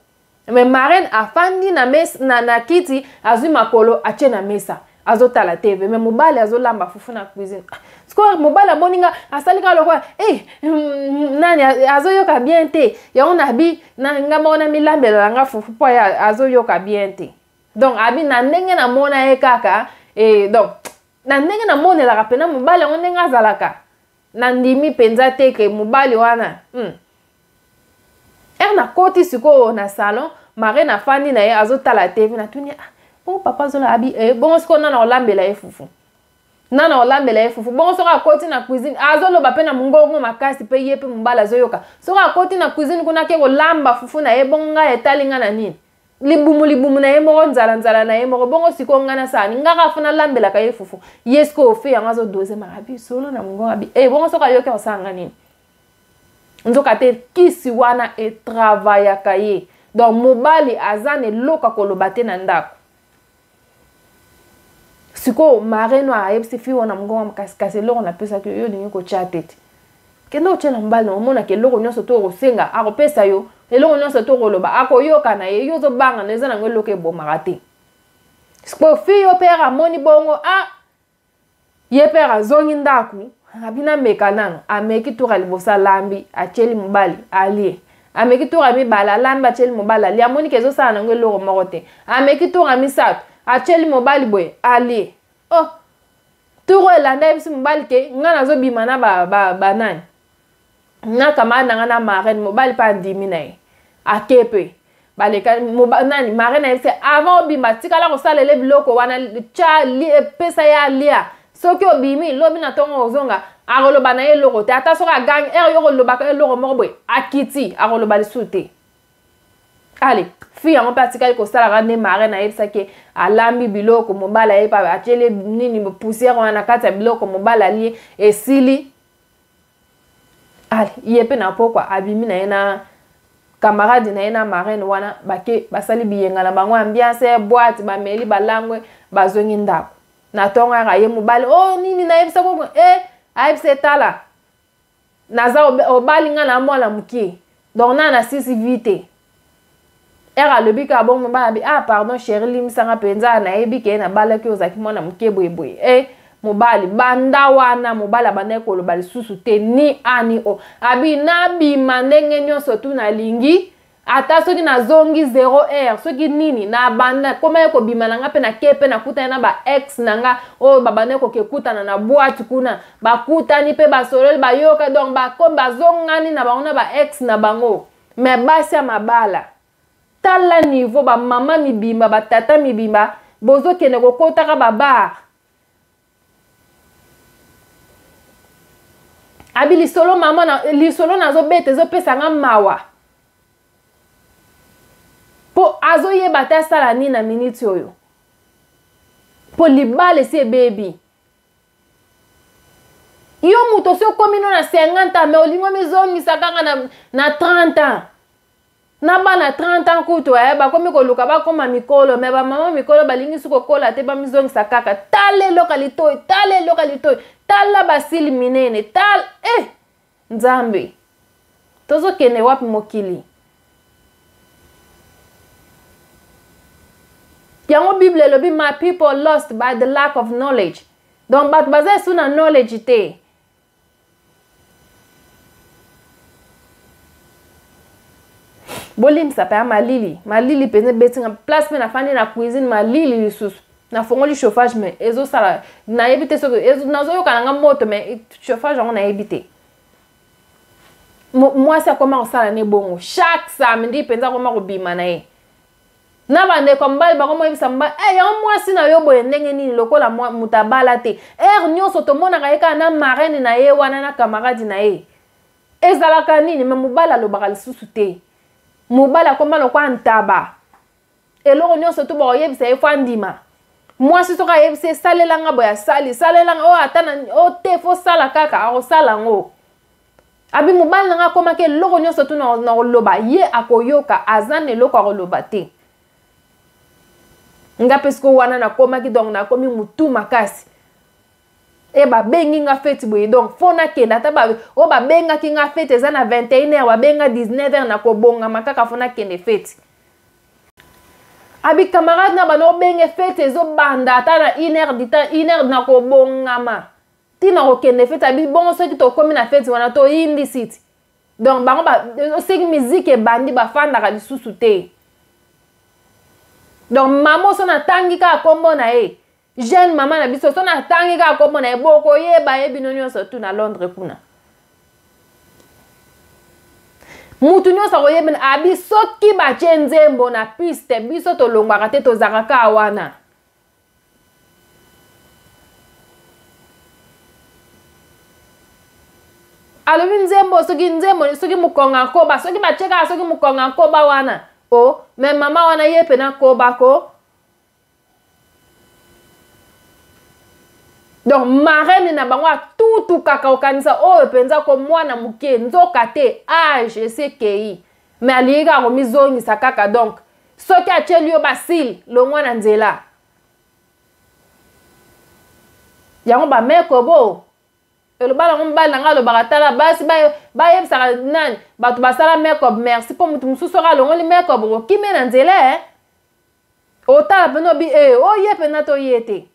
Speaker 2: me marraine afandi na kiti azwi makolo atie na mesa azotala TV me mobali azolamba fufu na cuisine siko mobali aboninga asalika lokwa nani azoyoka bien te yango na bi nga mona milambela nga fufu po ya azoyoka bien te donc abi na ndenge na mona ye kaka donc na ndenge na monelaka pena mobali yango ndenge azalaka na ndimi penza te ke mobali wana na koti Sikoyo na salon marraine afandi na ye azotala TV na tuni papa zola abi bongo siko nana olambela ye fufu bongo soka koti na cuisine azoloba pe na mungongo makasi pe ye pe mobali azoyoka soka koti na cuisine kuna ke kolamba fufu na ye bongo nga etalinga na nini libumu na ye moko nzala na ye moko bongo Sikoyo nga na sani nga kafuna lambelaka ye fufu yesko ofe yango azodoze marabi solo na mungongo abi bongo soka yoke osanga nini nzoka te kisi wana travaillaka ye donc mobali azane loka koloba te na ndako siko marraine ayebisi fi wana mungongo makasi eloko napesaki yo olingi kotia tete kende otiela mobali omonaka eloko nyonso to okosenga akopesa yo eloko nyonso to okoloba akoyoka na ye yo ozobanga na eza nango eloko ebomaka te siko fi yo pere amoni bongo ye pere azongi ndako abina mekana ameki tura libosa lambi acheli mobali ali ameki tura mibala lambi acheli mobali ali amoni kezo sala nango eloko moko te ameki tura misato acheli mobali boye ali oh turo elanda bisi mobali ke nga nazobima na banani na kamara nanga na marraine mobali pa ndimi na ye akepe baleka nani marraine na ye se avant obima tikala kosalela biloko wana cha pesa ya lia soki obimi lobi na tongo ozonga akoloba na ye eloko te ata soki agangi ere yo kolobaka eloko moko boye akiti akoloba lisusu te ale fi yango mpe atikali kosalaka nde marraine ayebisaki alambi biloko mobali ayepa atieli nini poussière wana na kati ya biloko mobali alie esili ale ye mpe na pokwa abimi na ye na camarade na ye na marraine wana bake basali biyenga na bango ambiance boîte bameli balangwe bazongi ndako na tongo yaka ye mobali oh nini nayebisa koko ayebisa etala naza obali nga na mwana mokie donc na na sisi vite ere alobi ka bon mobali ah pardon chéri limisanga mpenza nayebi ke na balaki ozalaki mwana mokie boyeboye mobali banda wana mobali abandaki koloba lisusu te ni ani o abi nabima ndenge nyonso tu nalingi ata soki nazongi 0 soki nini na banda koma ye kobima nanga mpe nake mpe nakutani na ba ex nanga oyo babandaki kokekutana na boîte kuna bakutani mpe basololi bayoka donc bakomi bazongani na bango na ba ex na bango me basi ya mabala tala niveau bamama mibimba batata mibimba bozokende kokotaka babar abi lisolo mama na lisolo nazobeta ezopesanga mawa po azoyeba te asala nini na minute oyo po libala esi ebebi yo moto osi okomi no na 50 ans me olingo mizongisa kaka na 30 ans na bana 30 ans kutu bakomi koluka bakoma mikolo me bamama mikolo balingisi kokola te bamizongisa kaka tala eloka litoi tala basili minene tala nzambe tozokende wapi mokili yango bible elobi my people lost by the lack of knowledge donc bato baza esu na knowledge te bolimisa mpe ya malili mpenza betinga place mpe nafandi na cuisine malili lisusu nafongoli chauffage me ezosala nayebi te soki nazoyoka nanga moto me chauffage yango nayebi te mwasi akoma kosala ne bongo chaque samedi mpenza akoma kobima na ye na bandeko mobali bakoma yebisa mobali yango mwasi na yo boye ndenge nini lokola moto abala te ere nyonso tomonaka ye kaka na marraine na ye wana na camarade na ye ezalaka nini me mobali alobaka lisusu te mobali akoma lokwa ntaba eloko nyonso to bakoyebisa ye fo andima mwasi soki ayebisa esalelanga boye asali salelanga oyo ata o te fo sala kaka akosala yango abi mobali nanga akomaki eloko nyonso tu na koloba ye akoyoka aza na eloko akoloba te nga mpe siko wana nakomaki donc nakomi mutu makasi babengi nga feti boye donc fo nakende ata oyo babengaki nga feti eza na 21h babenga 19h nakobongama kaka fo nakende feti abi camarade na bana obenge feti ezobanda ata na 1h nakobongama tina kokende feti abi bongo soki tokomi na feti wana toyimbi siti donc bango soki miziki ebandi bafandaka lisusu te donc mama so natangi kaka kombo na ye jeune mama na biso so natangi kaka kombo na ye bokoyeba ye bino nyonso tu na Londres kuna mutu nyonso akoyebena abi soki batie nzembo na piste biso tolongwaka te tozalaka kaka wana alobi nzembo soki mukonga nkoba soki batie kaka soki mukonga nkoba wana me mama wana ye pe na kobako donc marraine na bango atutu kaka okanisa oyo penza ko mwana muke nzoka te age esekei me aliyika akomizongisa kaka donc soki atieli yo basili longwa na nzela yango bamekobo elobala mobali nanga alobaka tala basi bayebisaka nani bato basala makeup merci mpo mutu mosusu oka alongoli makeup okime na nzela otala pene obi oye pena toye te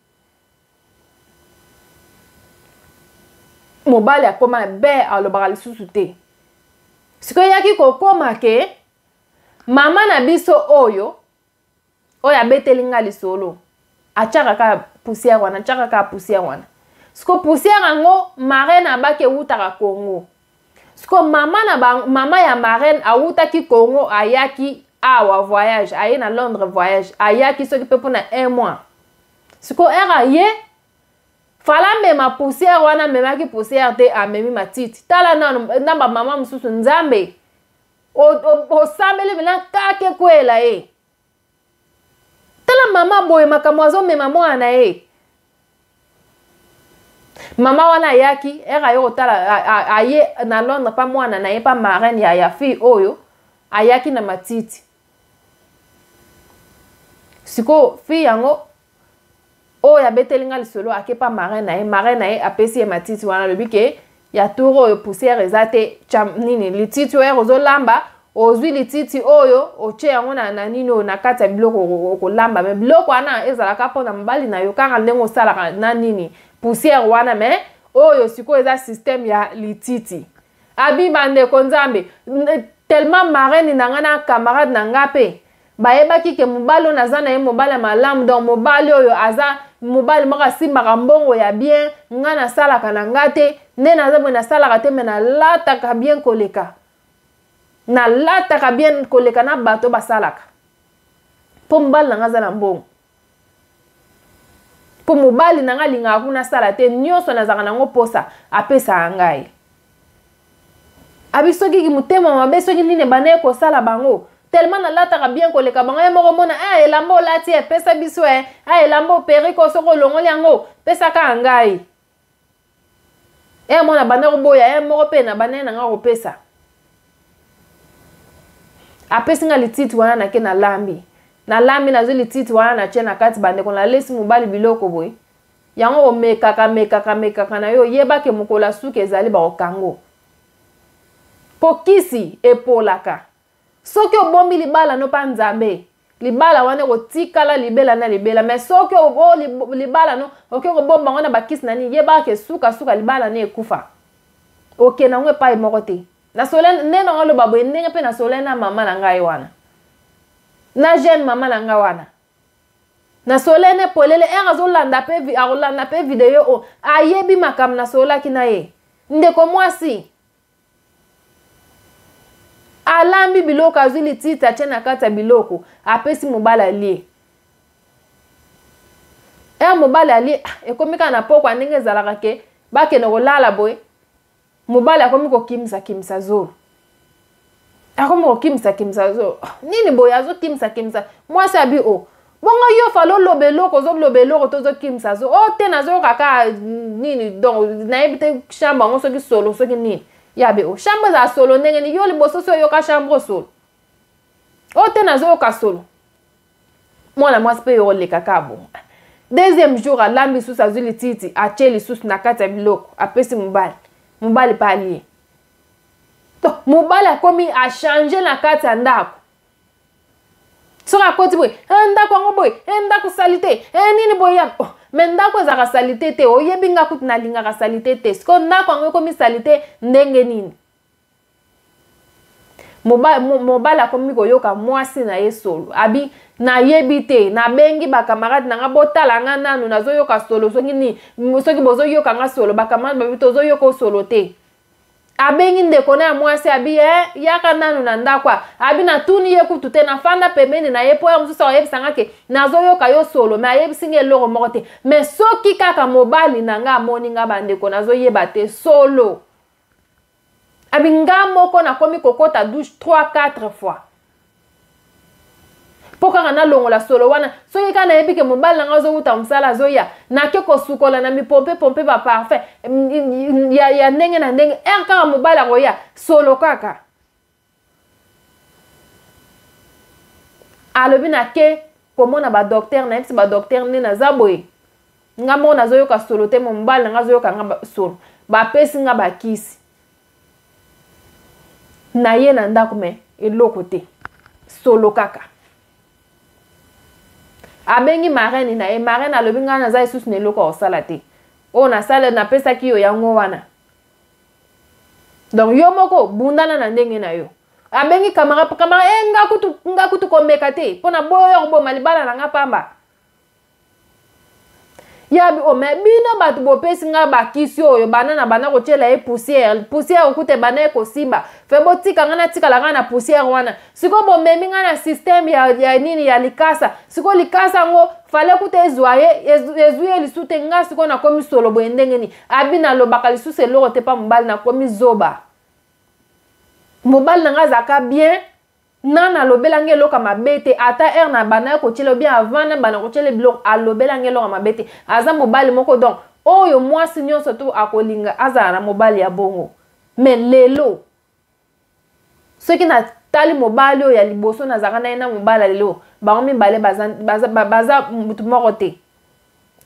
Speaker 2: mobali akoma be alobaka lisusu te. Sikoyo yaki kokoma ke mama na biso oyo abeteli nga lisolo achaka ka poussière wana, achaka ka poussière wana. Siko poussière ango marraine abake utaka Congo. Siko mama ya marraine awutaki Congo ayaki awa voyage, aye na Londres voyage, ayaki soki pe pona 1 mois. Siko era ye fala mema poussière wana memaki poussière te amemi matiti. Tala na mama mususu nzambe o sambele bina kake kwela e. Tala mama boye makamwazo mema mwana e. Mama wana yaki era yo tala aye na Londres pa mwana na ye pa marraine ya fi oyo ayaki na matiti. Siko fi yango oyo abetelinga lisolo ake pa marraine na ye apesi ye matiti wana lobi ke ya turo oyo poussière ezate nini lititi oyo ozolamba ozwi lititi oyo oche yango na nini oyo na kati ya biloko okolamba me biloko wana ezalaka mpona mobali na yo kaka ndenge osalaka na nini poussière wana me oyo sikoyo eza système ya lititi. Abi bandeko nzambe tellement marraine na nga na camarade na nga pe bayebaki ke mobali oyo naza na ye mobali malamu donc mobali oyo aza mobali moko asimbaka mbongo ya bien nga nasalaka na nga te nde naza boye nasalaka te me nalataka bien koleka. Nalataka bien koleka na bato basalaka. Po mobali na nga aza na mbongo. Po mobali na nga lingaka kuna sala te nyonso nazaka nango posa apesa ngai. Abi soki ki mutema mabe soki nini banaye kosala bango. Tellement nalataka bien koleka bango ye moko mona elamba olati epesa biso elamba periko soko longoli yango pesa ka ngai. Mona bana koboya moko pe na bana na nga kopesa. Apesi nga lititi wana na ke na lambi. Na lambi nazo lititi wana na chena kati bande kona lesi mobali biloko boy. Yango mekaka na yo yeba ke mukola suke ezali ba okango. Po Kisi epolaka. Soki obombi libala no pa nzambe. Libala wana kotikala libela na libela. Mais soki libala no oke kobomba wana ba Kisi nani yeba ke suka libala ne ekufa. Oke na ngwe pa emoko te. Na solen nena ngalo babo ndenge pe na solen na mama na ngai wana. Na jeune mama na nga wana. Na solene polele azolanda pe video o ayebi makam na sola kina ye. Ndeko mwasi. Alambi biloko azuli tita chena kata biloko apesi mobali alie. Mobali alie ekomika na pokwa ndenge ezalaka ke bakende kolala boy. Mobali akomi kokimisa zolo. Akomi kokimisa zolo. Nini boy azo kimisa. Mwasi abi o. Bongo yo falo lobeloko zolobeloko tozo kimisa zolo. Te nazo kaka nini donc na ebite chamba ngo soki solo soki nini. Yabe o chambre za solo ndenge ni yo liboso so yo ka chambre solo. Te nazo yo ka solo. Mwana mwasi pe yo leka kabo. Deuxième jour alambi sous azuli titi acheli sous na kati ya biloko apesi mobali. Mobali pa lié. Donc mobali akomi a changer na kati ya ndako. Soka koti boy, ndako ngo boy, ndako salite, nini boy ya. Mais ndako ezaka salite te, oyebi nga kuti na linga salite te. Siko ndako ngo komi salite ndenge nini. Mobali akomi koyoka mwasi na ye solo. Abi na yebi te, na bengi ba camarade na nga botala nga nanu nazoyoka solo soki ni soki bozoyoka nga solo ba camarade ba bito zoyoka solo te. Abengi ndeko na mwasi abi yaka nanu na ndakwa abi na tuni ye kutu te na fanda pembeni na ye po ya mususa oyebisa nga ke nazoyoka yo solo me ayebisi nge eloko moko te me soki kaka mobali na nga amoni nga bandeko nazoyeba te solo abi nga moko nakomi kokota douche 3-4 fois poka na longola solo wana soki kana yebi ke mobali na nga azouta msala zoya na ke kosukola na mi pompe ba parfait ya ndenge na ndenge kaka mobali akoya solo kaka alobi na ke komona ba docteur na yebisi ba docteur nde naza boye nga moko nazoyoka solo te mobali na nga azoyoka nga solo bapesi nga bakisi na ye na ndako me eloko te solo kaka abengi marraine na ye marraine alobi nga naza lisusu na eloko osala te o na sala na pesa ki yo yango wana Donc yo moko bundana na ndenge na yo. Abengi kamera nga kutu komeka te pona boyo bo malibala na nga pamba. Yabi o me bino batu bo pesi nga bakisi oyo banana bana ko chela e poussière okute bana ko simba fe botika nga na tika la na poussière wana siko bo memi nga na système ya nini ya likasa siko likasa ngo fale kute ezuye lisute nga siko na komi solo bo ndenge ni abina lo bakali suse loko te pa mobali na komi zoba mobali nga zaka bien nana lobela ngelo kama bete ata na bana ko chelo bien avant na bana ko chele biloko alobela ngelo kama bete aza mobali moko donc oyo mwasi nyonso to akolinga aza na mobali ya bongo mais lelo ceux qui na tali mobali oyo ya liboso na zaka na mobali lelo bango mibale baza mutu moko te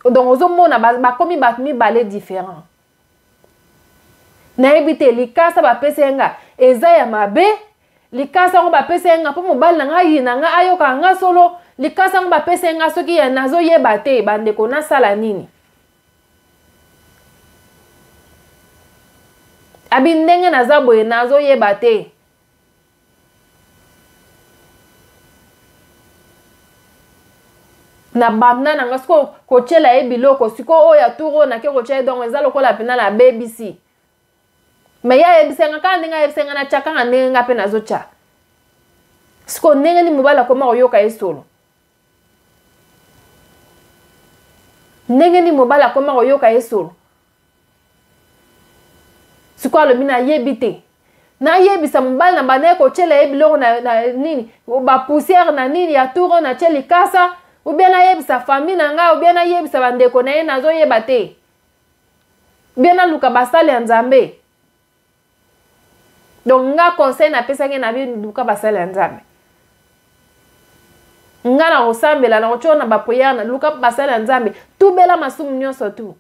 Speaker 2: donc ozomona bakomi bato mibale différent na ebite likasa bapese nga eza ya mabe likasa ngo bapese nga po mobali nga yina nga ayoka nga solo likasa ngo bapese nga soki ya nazo yeba te bandeko na sala nini abi ndenge naza boye nazo yeba te na banana nga siko kochela e biloko siko oya turo na ke kochela donc eza lokola pena na BBC mais ya ebisenga kandi nga ebisenga na chaka nga nenga pe nazo cha siko nenge ni mobala koma oyoka esolo nenge ni mobala koma oyoka esolo siko alo bina yebite na yebisa mobala na bana ko chela ebiloko na nini ba poussière na nini ya turo na cheli kasa ou bien na yebisa famille na nga ou bien na yebisa bandeko na ye nazo yeba te bien na luka basale ya Nzambe. Donc nga conseil na pesa nge na bi luka basale ya Nzambe. Nga na osambela na ochona ba prière na luka basale ya Nzambe tubela masumu nyonso tu.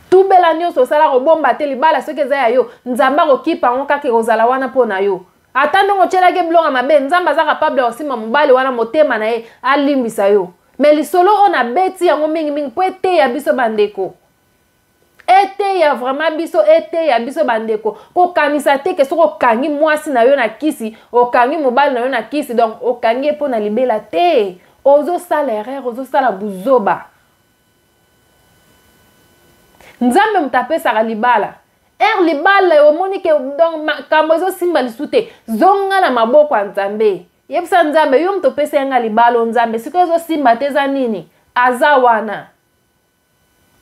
Speaker 2: Tubela nyonso sala ko bomba te libala soki eza ya yo Nzamba ko kipa ngo kake kozala wana pona yo. Atando ngo chela ke blonga mabe Nzamba za capable osima mobali wana motema na ye alimbisa yo. Mais lisolo ona beti yango mingi po ete ya biso bandeko. Ete ya vraiment biso ete ya biso bandeko. Ko kanisa te ke soko kangi mwasi na yo na kisi, o kangi mobali na yo na kisi donc o kangi po na libela te. Ozo sala erreur, ozo sala buzoba. Nzambe mutapesa ka libala. Libala omoni ke donc kambozo simba lisute zonga na maboko ya Nzambe. Yebisa Nzambe yo mutopesa nga libala Nzambe siko zo simba teza nini aza wana.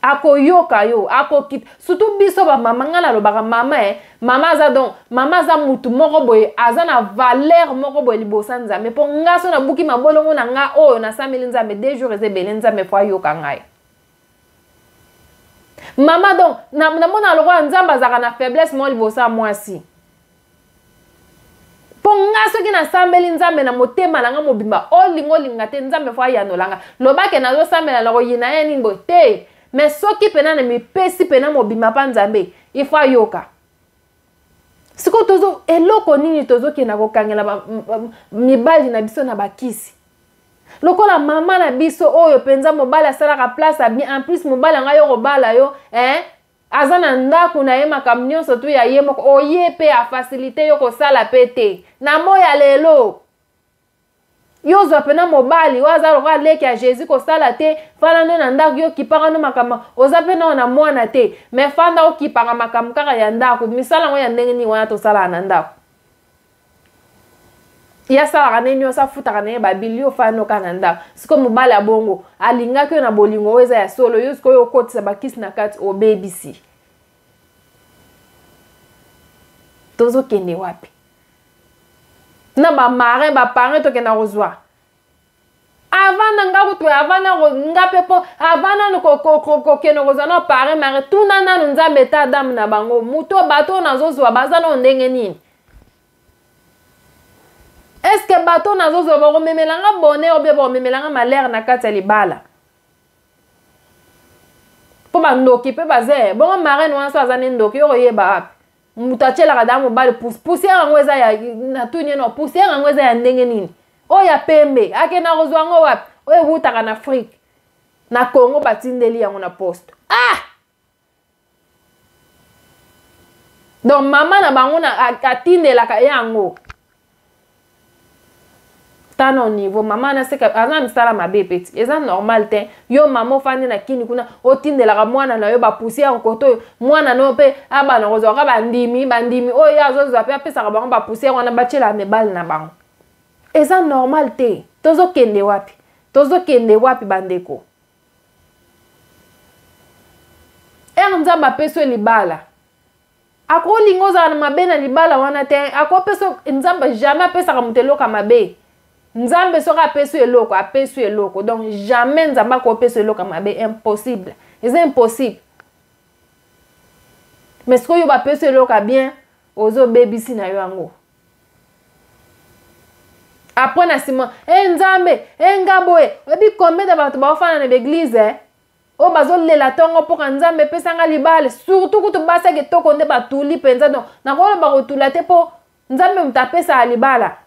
Speaker 2: Ako yoka yo, ako kit. Surtout biso ba mama ngala lo baka mama mama za donc mama za mutu moko boye aza na valeur moko boye libosa Nzambe po ngaso na buki mabolongo na nga oyo na sameli Nzambe 2 jours ezebele Nzambe fwa yoka ngai. Mama donc na mona lokwa Nzamba zaka na faiblesse mo libosa mwasi. Po ngaso ki na sambeli Nzambe na motema na nga mobimba olingo linga te Nzambe fwa ya no langa. Lobake na zo sambela loko yina ye ningo te. Mais soki pena na mipesi pena mobimba pa Nzambe ifwa yoka. Siko tozo eloko nini tozo ki na kokangela mibali na biso na bakisi. Lokola mama na biso oyo penza mobali asalaka place a bien en plus mobali nga yo kobala yo azana ndaku na ye makambo nyonso tu ya ye moko oye pe a facilité yo kosala pete na moya lelo yo zwa pena mobali waza lokola leki ya Jésus kosala te fana no na ndaku yo kipaka no makambo oza pena na mwana te mais fanda o kipaka makambo kaka ya ndaku misala ngo ya ndenge ni wana tosala na ndaku ya sala kana nyo sa futa kana ba bilio fano kana nda siko mobali abongo alinga ke na bolingo weza ya solo yo siko yo kotisa bakisi na kati o BBC tozo kende wapi na ba marin ba parent to kena rozwa avana nga kutu avana nga pepo avana no ko keno rozana parent mare tuna na Nzambe ta Adam na bango muto bato na zozwa bazana ndenge nini. Est-ce que bateau na zozo ba memelanga bonheur ou bien ba memelanga malheur na kati ya libala? Po ba ndoki pe baze, bon marraine wana so azane ndoki yo yeba api. Mutachela kada mobali poussière ngweza ya na tunye no poussière ngweza ya ndenge nini? O ya pembe, ake na rozwa ngo wapi? O ebutaka na Afrique. Na Congo batindeli yango na poste. Ah! donc maman na bango na atindelaka yango tano niveau maman na seka azana misala mabe petit eza normal te yo maman fandi na kini kuna otindelaka mwana na yo ba poussière koto mwana no pe abana kozwaka bandimi oyo azozwa pe apesaka bango ba poussière wana bachela mebali na bango eza normal te tozokende wapi bandeko nzambe apeso libala akolinga ozala na mabe na libala wana te akopeso nzambe jamais apesaka moto eloko mabe nzambe soki apeso eloko donc jamais nzambe akopeso eloko mabe impossible eza impossible mais soki oyo bapeso eloko bien ozobebisi na yo yango après na sima nzambe ngaboye ebi combien de bato baofana na l'église o bazolela tongo mpoka nzambe epesanga libala surtout kutu basaki toko nde batuli mpenza donc nakoloba kotula te mpo nzambe moto apesa libala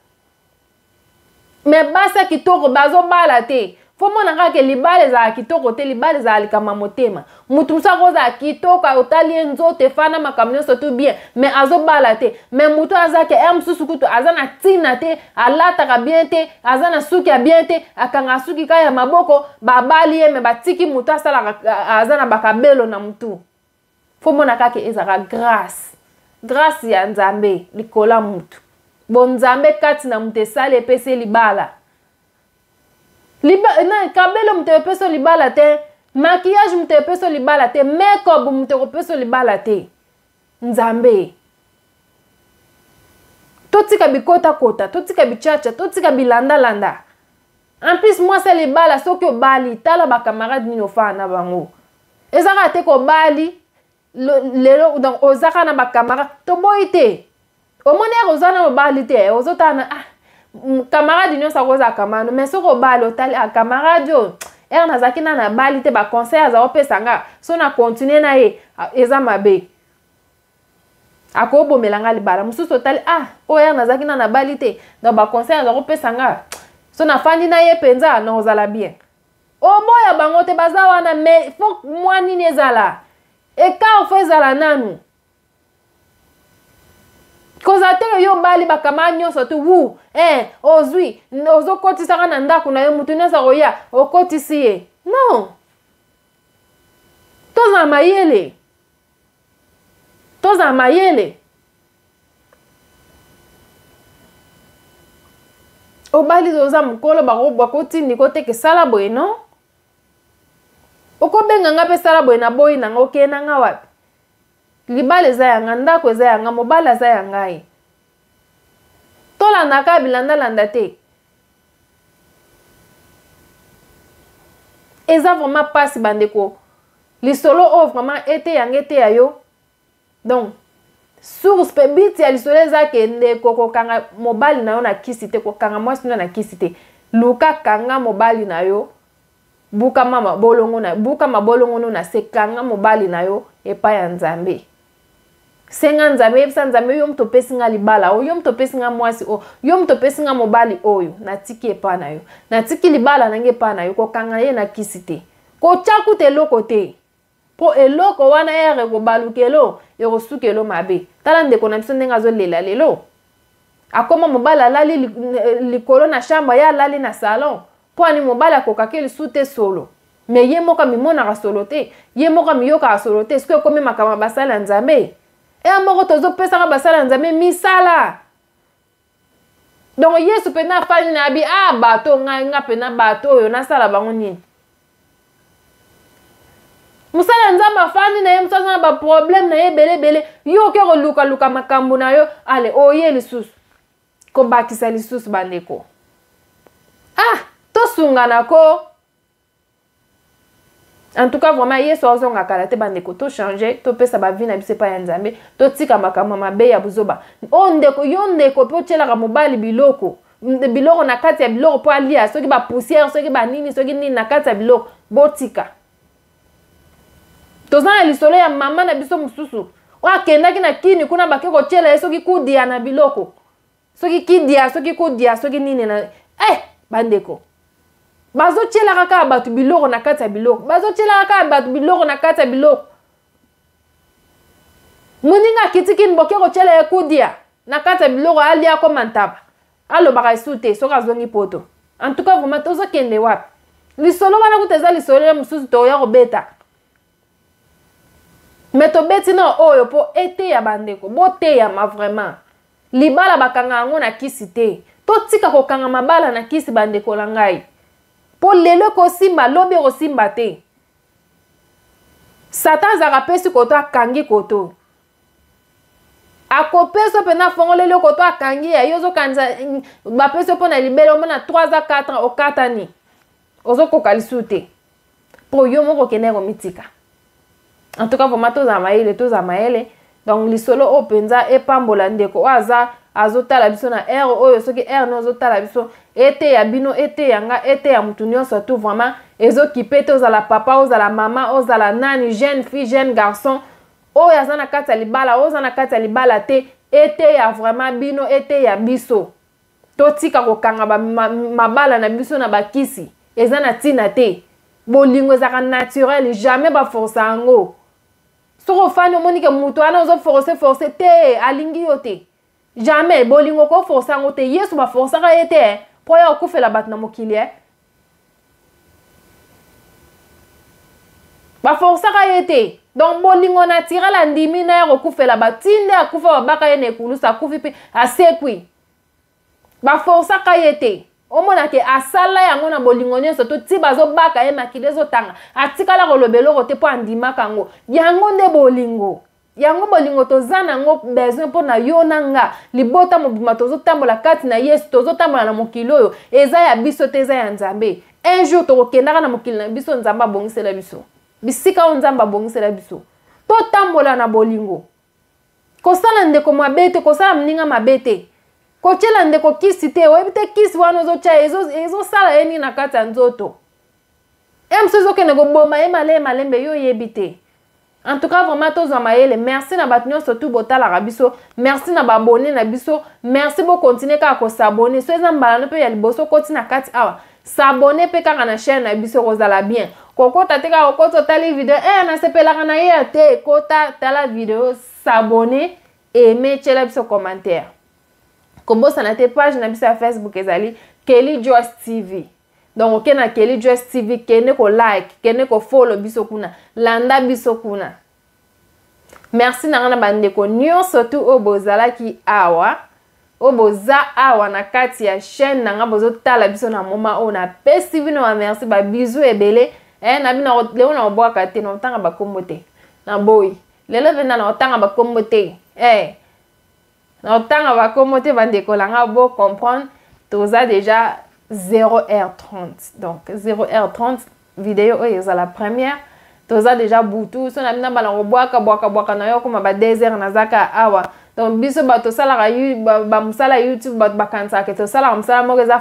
Speaker 2: mais basaki toko bazobala te fo mona kaka libala ezala kitoko te libala ezala likama motema mutu mosu akozala kitoko otali ye nzoto efana makambo nyonso tu bien mais azobala te mais mutu azaki mosusu kutu aza na ntina te alataka bien te aza na suki ya bien te akanga suki kaka ya maboko babali ye me batiki mutu asalaka aza na bakabelo na mutu fo mona kaka ezalaka grâce ya nzambe likola mutu bon nzambe kati na mutu esali epesi libala kabelo mute peso libala te maquillage mute peso libala te makeup mute peso libala te nzambe totika bikota totika bichacha totika bilanda en plus moi c'est libala soki obali tala ba camarade nino fa na bango ezaka te ko bali lelo donc ozaka na ba camarade to boite omone ozana obali te ozotana camarade nyonso akoza kamano mais soko bali otali camarade yo nazaki na bali te ba conseil aza opesanga so na continuer na ye eza mabe akobomelanga libala mususu otali oyo nazaki na bali te donc ba conseil aza opesanga so na fandi na ye penza na ozala bien oboya bango te baza wana mais faut moi nini ezala ekart fo ezala nanu koza te yo bali bakama nyonso tu vous ozwi ozokotisaka na ndako na yo mutu nyonso akoya okotisi ye non toza mayele obali oza mokolo bakotindi koteke sala boye non okobenganga mpe sala boye na boyi nanga okendanga wapi libala eza yanga ndako eza yanga mobali aza yanga ye tolandaka bilandalanda te eza vraiment pasi bandeko lisolo oyo vraiment ete yanga ete ya yo donc source pe biti ya lisolo eza kende kokokanga mobali na yo na kisi te kokanga mwasi na kisi te luka kanga mobali na yo buka mabolongo na sekanga mobali na yo epa ya nzambe senga nzambe yebisa nzambe yo mto pesinga libala oyo yo mto pesinga mwasi oyo yo mto pesinga mobali oyo natiki epa na yo natiki libala nange epa na yo kokanga ye na kisi te kochaku te eloko te po eloko wana ere kobalukelo ekosukelo mabe tala ndeko na biso ndenge azolela lelo akoma mobali alali likolo na chambre ya alali na salon po ani mobali akokaki lisu te solo mais ye moko mimonaka solo te ye moko miyokaka solo te soki ekomi makambo basala nzambe moko tozopesaka basala nzambe misala donc yesu pena afani na abi bato nga pena bato oyo nasala bango nini musala nzambe afani na ye mosusu na baproblème na ye belebele yo oke kolukaluka makambo na yo ale oye lisusu kobakisa lisusu bandeko tosungana ko en tout cas vraiment yesu azonga kala te bandeko to changer to pesa ba vie na biso pa ya nzambe to tika makambo mabe ya buzoba ondeko yo ndeko pe ochelaka mobali biloko na kati ya biloko po alia soki ba poussière soki ba nini soki nini na kati ya biloko botika tozana lisolo ya mama na biso mususu wakendaki na kini kuna bake kochela ye soki kudia na biloko soki kidia soki kudia soki nini na bandeko bazochela kaka batu biloko na kati ya biloko bazochela kaka batu biloko na kati ya biloko muninga kitikin boke ko chele ekudia na kata biloko alia ko mantaba alo baka sute soka zongi poto. En tout cas vraiment tozo kende wapi lisolo wana kuteza lisolo ya mususu to ya kobeta meto beti na oyo po ete ya bandeko bote ya ma vraiment libala bakanga ngo na Kisi te to tika ko kanga mabala na Kisi bandeko la ngai po lelo ko simba lobe ko simba te Satan za rapesi koto akangi koto akopeso pena fongolele koto akangi ya yozo kanza bapeso pona libelo mona 3 à 4 ans okatani ozo kokalisute po yo moko keneko mitika. En tout cas vraiment toza maele donc lisolo openza epambola ndeko aza azotala biso na air oyo soki air no azotala biso ete ya bino ete yanga ete ya mutu nyonso tout vraiment ezokipe te ozala papa ozala mama ozala nani jeune fille jeune garçon oyo aza na kati ya libala oyo aza na kati ya libala te ete ya vraiment bino ete ya biso totika kokanga mabala na biso na bakisi eza na tina te bolingo ezaka naturel jamais baforce yango soko fani omonike mutu wana ozo force te alingi yo te jamais bolingo ko force yango te yesu baforcaka ye te po ya okufela bato na mokili baforcaka ye te donc bolingo naturel andimi na ya kokufela batinde akufa babaka ye na ekulusa akufi mpe asekwi baforcaka ye te omona ke asala yango na bolingo nyonso to ti bazobaka ye makili ezotanga atikala kolobeloko te po andimaka yango yango nde bolingo yango bolingo toza nango besoin mpo na yo na nga libota mobima tozotambola kati na yesu tozotambola na mokili oyo eza ya biso te eza ya nzambe un jour tokokendaka na mokili na biso nzambe abongisela biso bisika oyo nzambe abongisela biso totambola na bolingo kosala ndeko mabe te kosala mninga mabe te kochela ndeko Kisi te oyebi te Kisi wana ozocha ezosala ye nini na kati ya nzoto mosusu ezokende koboma ye malembe yo oyebi te. En tout cas vraiment tozwa mayele merci na bato nyonso tu botalaka biso merci na babone na biso merci bokontinue kaka kosabone so eza mbala mpe ya liboso koti na kati awa sabone mpe kaka na chaîne na biso kozala bien kokota te kaka kokota otali video nasepelaka na ye te kota tala video sabone aime tiela biso commentaire kobosana te page na biso ya Facebook ezali KELLY JOYCE TV. Donc ok na KELLY JOYCE TV kene ko like kene ko follow biso kuna landa biso kuna. Merci na ngana bandeko nyonso tu obozalaki awa oboza awa na kati ya chaîne na nga bozotala biso na moma o na pesi bino wa merci ba bisous ebele na bino leo na obwaka te na otanga bakombo te na boy lelo vena na otanga bakombo te na otanga bakombo te bandeko la nga bo comprendre toza déjà 0h30 donc 0h30 vidéo oyo eza la première toza déjà butu so na bina bala bwaka na yo koma ba 2h nazaka awa donc biso bato salaka ba musala YouTube bato bakansa ke to sala musala moko eza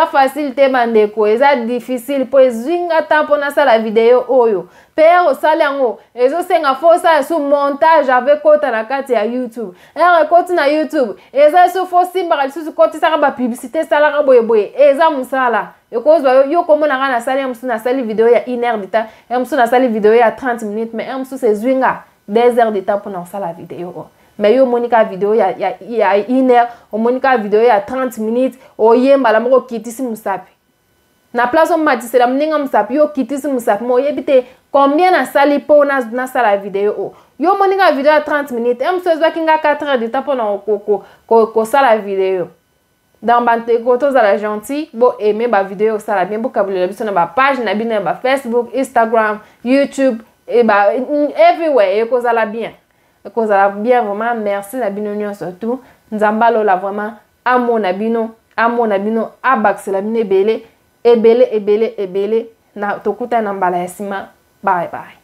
Speaker 2: facile te bandeko eza difficile po ezinga tempo na sala vidéo oyo pe osala yango ezosenga fosa su montage avec kota na kati ya YouTube koti na YouTube eza su fosimba lisusu koti saka ba publicité salaka boye eza musala ekozwa yo komona nga na sali msu na sali vidéo ya 1h de temps msu na sali vidéo ya 30 minutes mais msu se zwinga 2h de temps pour na sala vidéo mais yo monika vidéo ya 1h o monika vidéo ya 30 minutes oyemba la moko kitisi musapi na place on matisela mninga musapi yo kitisi musapi mo yebite combien na sali po na sala vidéo yo monika vidéo ya 30 minutes msozwa kinga 4h de temps pour na ko sala vidéo dans banteko tozala gentil bo aimer ba vidéo sala bien bo kabulela biso na ba page na bino na ba Facebook Instagram YouTube et ba everywhere ekozala bien vraiment merci na bino nyonso surtout nzambalo la vraiment amo na bino abaksela bino ebele na tokuta na mbala ya sima bye bye.